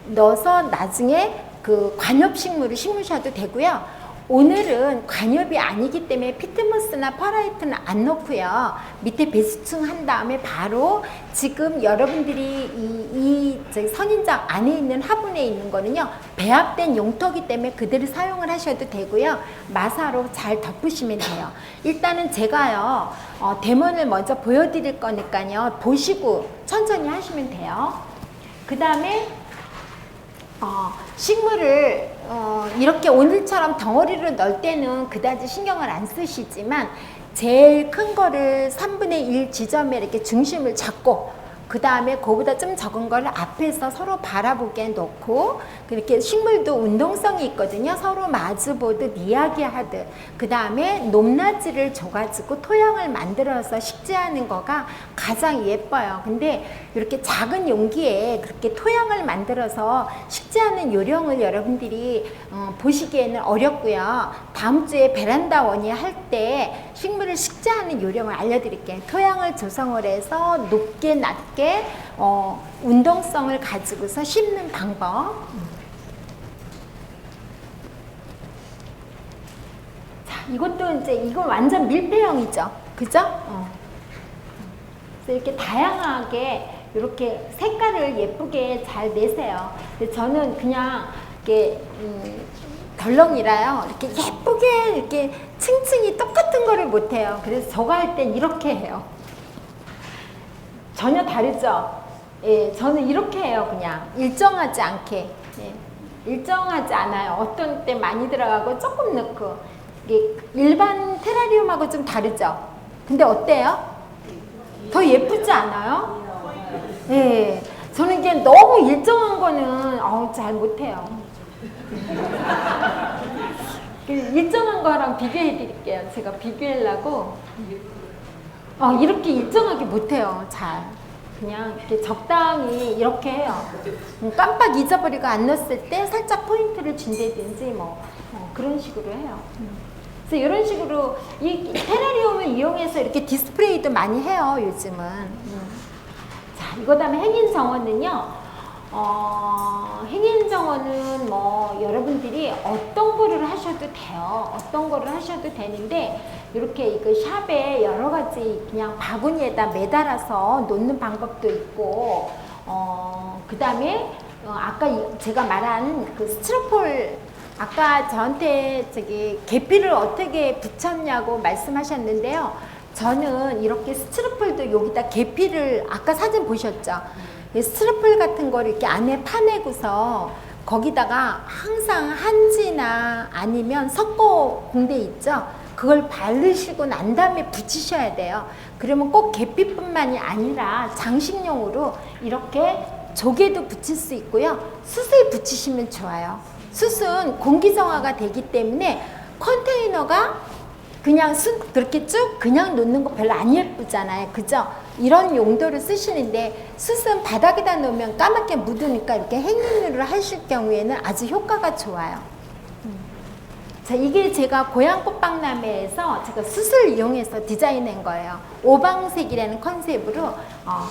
S3: 넣어서 나중에 그 관엽식물을 심으셔도 되고요. 오늘은 관엽이 아니기 때문에 피트모스나 퍼라이트는 안 넣고요. 밑에 배수층 한 다음에 바로 지금 여러분들이 이 선인장 안에 있는 화분에 있는 거는요. 배합된 용토기 때문에 그대로 사용을 하셔도 되고요. 마사로 잘 덮으시면 돼요. 일단은 제가요. 데모를 먼저 보여드릴 거니까요. 보시고 천천히 하시면 돼요. 그 다음에 식물을 이렇게 오늘처럼 덩어리로 넣을 때는 그다지 신경을 안 쓰시지만 제일 큰 거를 3분의 1 지점에 이렇게 중심을 잡고 그 다음에 그보다 좀 적은 걸 앞에서 서로 바라보게 놓고 그렇게 식물도 운동성이 있거든요. 서로 마주보듯 이야기하듯 그 다음에 높낮이를 줘가지고 토양을 만들어서 식재하는 거가 가장 예뻐요. 근데 이렇게 작은 용기에 그렇게 토양을 만들어서 식재하는 요령을 여러분들이 보시기에는 어렵고요. 다음 주에 베란다 원예 할 때 식물을 식재하는 요령을 알려드릴게요. 토양을 조성을 해서 높게 낮게 운동성을 가지고서 심는 방법. 자, 이것도 이제 이건 완전 밀폐형이죠, 그죠? 그래서 이렇게 다양하게 이렇게 색깔을 예쁘게 잘 내세요. 근데 저는 그냥 이렇게 덜렁이라요. 이렇게 예쁘게 이렇게 층층이 똑같은 거를 못해요. 그래서 저거 할 땐 이렇게 해요. 전혀 다르죠? 예, 저는 이렇게 해요. 그냥 일정하지 않게. 예, 일정하지 않아요. 어떤 때 많이 들어가고 조금 넣고. 이게 일반 테라리움하고 좀 다르죠? 근데 어때요? 더 예쁘지 않아요? 예, 저는 이게 너무 일정한 거는 잘 못해요. 일정한 거랑 비교해 드릴게요. 제가 비교하려고 이렇게 일정하게 못해요. 잘 그냥 이렇게 적당히 이렇게 해요. 깜빡 잊어버리고 안 넣었을 때 살짝 포인트를 준다든지 그런 식으로 해요. 그래서 이런 식으로 이 테라리움을 이용해서 이렇게 디스플레이도 많이 해요. 요즘은. 자, 이거 다음에 행인 정원은요. 행인 정원은 여러분들이 어떤 거를 하셔도 돼요. 어떤 거를 하셔도 되는데 이렇게 이거 샵에 여러 가지 그냥 바구니에다 매달아서 놓는 방법도 있고 그 다음에 아까 제가 말한 그 스티로폴 아까 저한테 계피를 어떻게 붙였냐고 말씀하셨는데요. 저는 이렇게 스티로폴도 여기다 계피를 아까 사진 보셨죠? 스티로폴 같은 거를 이렇게 안에 파내고서 거기다가 항상 한지나 아니면 석고 공대 있죠? 그걸 바르시고 난 다음에 붙이셔야 돼요. 그러면 꼭 계피뿐만이 아니라 장식용으로 이렇게 조개도 붙일 수 있고요. 숯을 붙이시면 좋아요. 숯은 공기정화가 되기 때문에 컨테이너가 그냥 숯 그렇게 쭉 그냥 놓는 거 별로 안 예쁘잖아요. 그죠? 이런 용도를 쓰시는데 숯은 바닥에다 놓으면 까맣게 묻으니까 이렇게 행인으로 하실 경우에는 아주 효과가 좋아요. 자, 이게 제가 고향 꽃박람회에서 제가 숯을 이용해서 디자인한 거예요. 오방색이라는 컨셉으로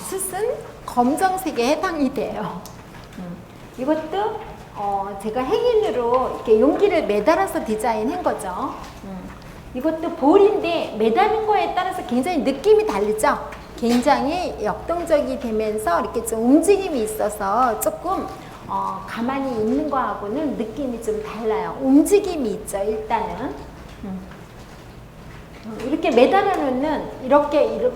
S3: 숯은 검정색에 해당이 돼요. 이것도 제가 행인으로 이렇게 용기를 매달아서 디자인한 거죠. 이것도 볼인데 매다는 거에 따라서 굉장히 느낌이 다르죠. 굉장히 역동적이 되면서 이렇게 좀 움직임이 있어서 조금 가만히 있는 거하고는 느낌이 좀 달라요. 움직임이 있죠, 일단은. 이렇게 매달아 놓는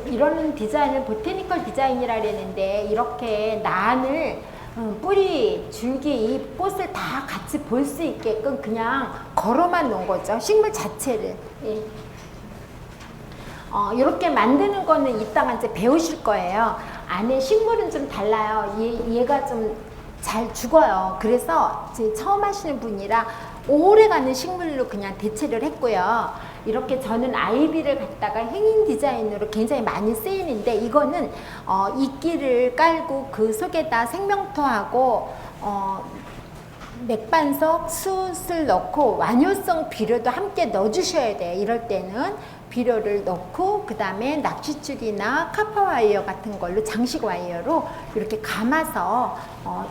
S3: 이런 디자인을 보테니컬 디자인이라 그랬는데 이렇게 난을 뿌리, 줄기, 이 꽃을 다 같이 볼 수 있게끔 그냥 걸어만 놓은 거죠. 식물 자체를. 예. 이렇게 만드는 거는 이따가 이제 배우실 거예요. 안에 식물은 좀 달라요. 얘가 좀 잘 죽어요. 그래서 처음 하시는 분이라 오래가는 식물로 그냥 대체를 했고요. 이렇게 저는 아이비를 갖다가 행인 디자인으로 굉장히 많이 쓰이는데 이거는 이끼를 깔고 그 속에다 생명토하고 맥반석, 숯을 넣고 완효성 비료도 함께 넣어주셔야 돼요. 이럴 때는 비료를 넣고 그 다음에 낚싯줄이나 카파 와이어 같은 걸로 장식 와이어로 이렇게 감아서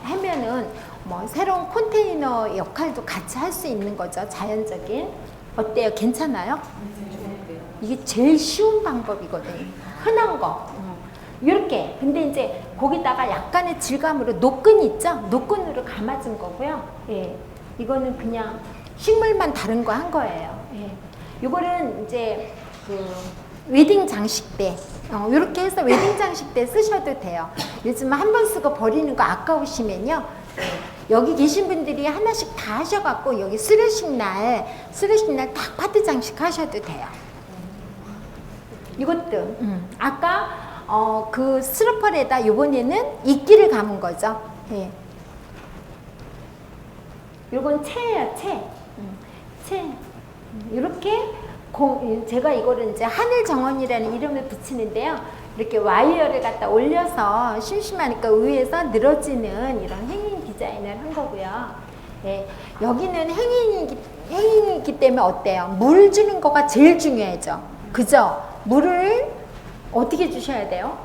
S3: 하면은 뭐 새로운 컨테이너 역할도 같이 할 수 있는 거죠. 자연적인. 어때요? 괜찮아요? 이게 제일 쉬운 방법이거든요. 흔한 거. 이렇게. 근데 이제 거기다가 약간의 질감으로 노끈 있죠? 노끈으로 감아준 거고요. 예. 이거는 그냥 식물만 다른 거 한 거예요. 예. 이거는 이제 그 웨딩 장식대. 이렇게 해서 웨딩 장식대 쓰셔도 돼요. 요즘 한 번 쓰고 버리는 거 아까우시면요. 여기 계신 분들이 하나씩 다 하셔갖고 여기 수료식 날 딱 파트 장식 하셔도 돼요. 이것도 아까 그 스로펄에다 요번에는 이끼를 감은 거죠. 예. 요건 채예요, 채. 채. 이렇게 제가 이거를 이제 하늘 정원이라는 이름을 붙이는데요. 이렇게 와이어를 갖다 올려서 심심하니까 위에서 늘어지는 이런 행인 디자인을 한 거고요. 예. 여기는 행인이기 때문에 어때요? 물 주는 거가 제일 중요하죠. 그죠? 물을 어떻게 주셔야 돼요?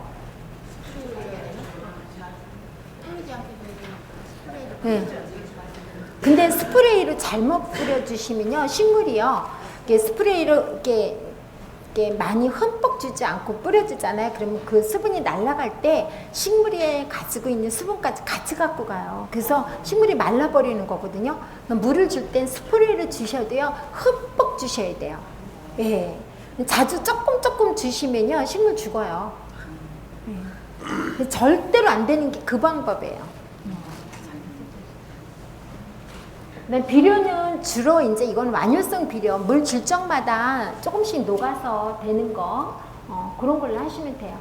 S3: 네. 근데 스프레이로 잘못 뿌려주시면요, 식물이요, 이게 스프레이로 이렇게 많이 흠뻑 주지 않고 뿌려주잖아요. 그러면 그 수분이 날아갈 때 식물이 가지고 있는 수분까지 같이 갖고 가요. 그래서 식물이 말라버리는 거거든요. 물을 줄 땐 스프레이를 주셔도요, 흠뻑 주셔야 돼요. 예. 자주 조금 주시면요, 식물 죽어요. 예. 절대로 안 되는 게 그 방법이에요. 비료는 주로 이제 이건 완효성 비료, 물 줄 적마다 조금씩 녹아서 되는 거, 그런 걸로 하시면 돼요.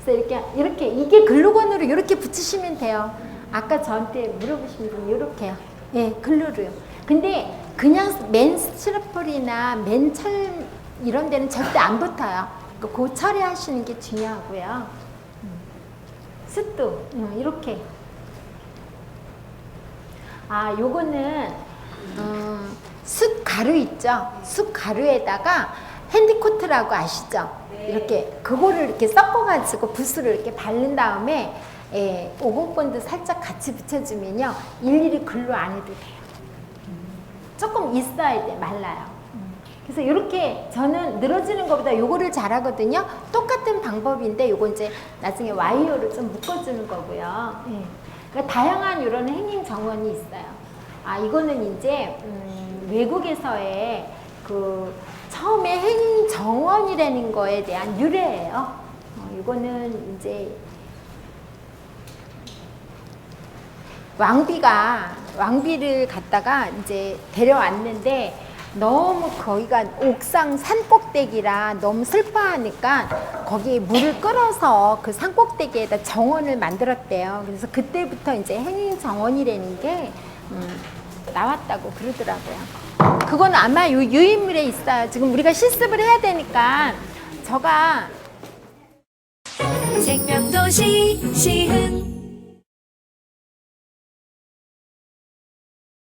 S3: 그래서 이렇게 이게 글루건으로 이렇게 붙이시면 돼요. 아까 저한테 물어보신 분이 이렇게요. 예, 글루로요. 근데 그냥 맨 스티로폴이나 맨 철 이런 데는 절대 안 붙어요. 그 처리하시는 게 중요하고요. 습도 이렇게. 아, 요거는 숯 가루 있죠? 숯 가루에다가 핸디코트라고 아시죠?
S2: 네.
S3: 이렇게 그거를 이렇게 섞어가지고 붓으로 이렇게 바른 다음에 오공본드 살짝 같이 붙여주면요, 일일이 글루 안 해도 돼요. 조금 있어야 돼, 말라요. 그래서 이렇게 저는 늘어지는 것보다 요거를 잘하거든요. 똑같은 방법인데 요거 이제 나중에 와이어로 좀 묶어주는 거고요. 예. 그러니까 다양한 이런 행잉 정원이 있어요. 아, 이거는 이제 외국에서의 그 처음에 행잉 정원이라는 거에 대한 유래예요. 이거는 이제 왕비를 갖다가 이제 데려왔는데 너무 거기가 옥상 산꼭대기라 너무 슬퍼하니까 거기에 물을 끌어서 그 산꼭대기에다 정원을 만들었대요. 그래서 그때부터 이제 행잉 정원이라는 게 나왔다고 그러더라고요. 그건 아마 유인물에 있어요. 지금 우리가 실습을 해야 되니까 저가
S5: 생명도시 시흥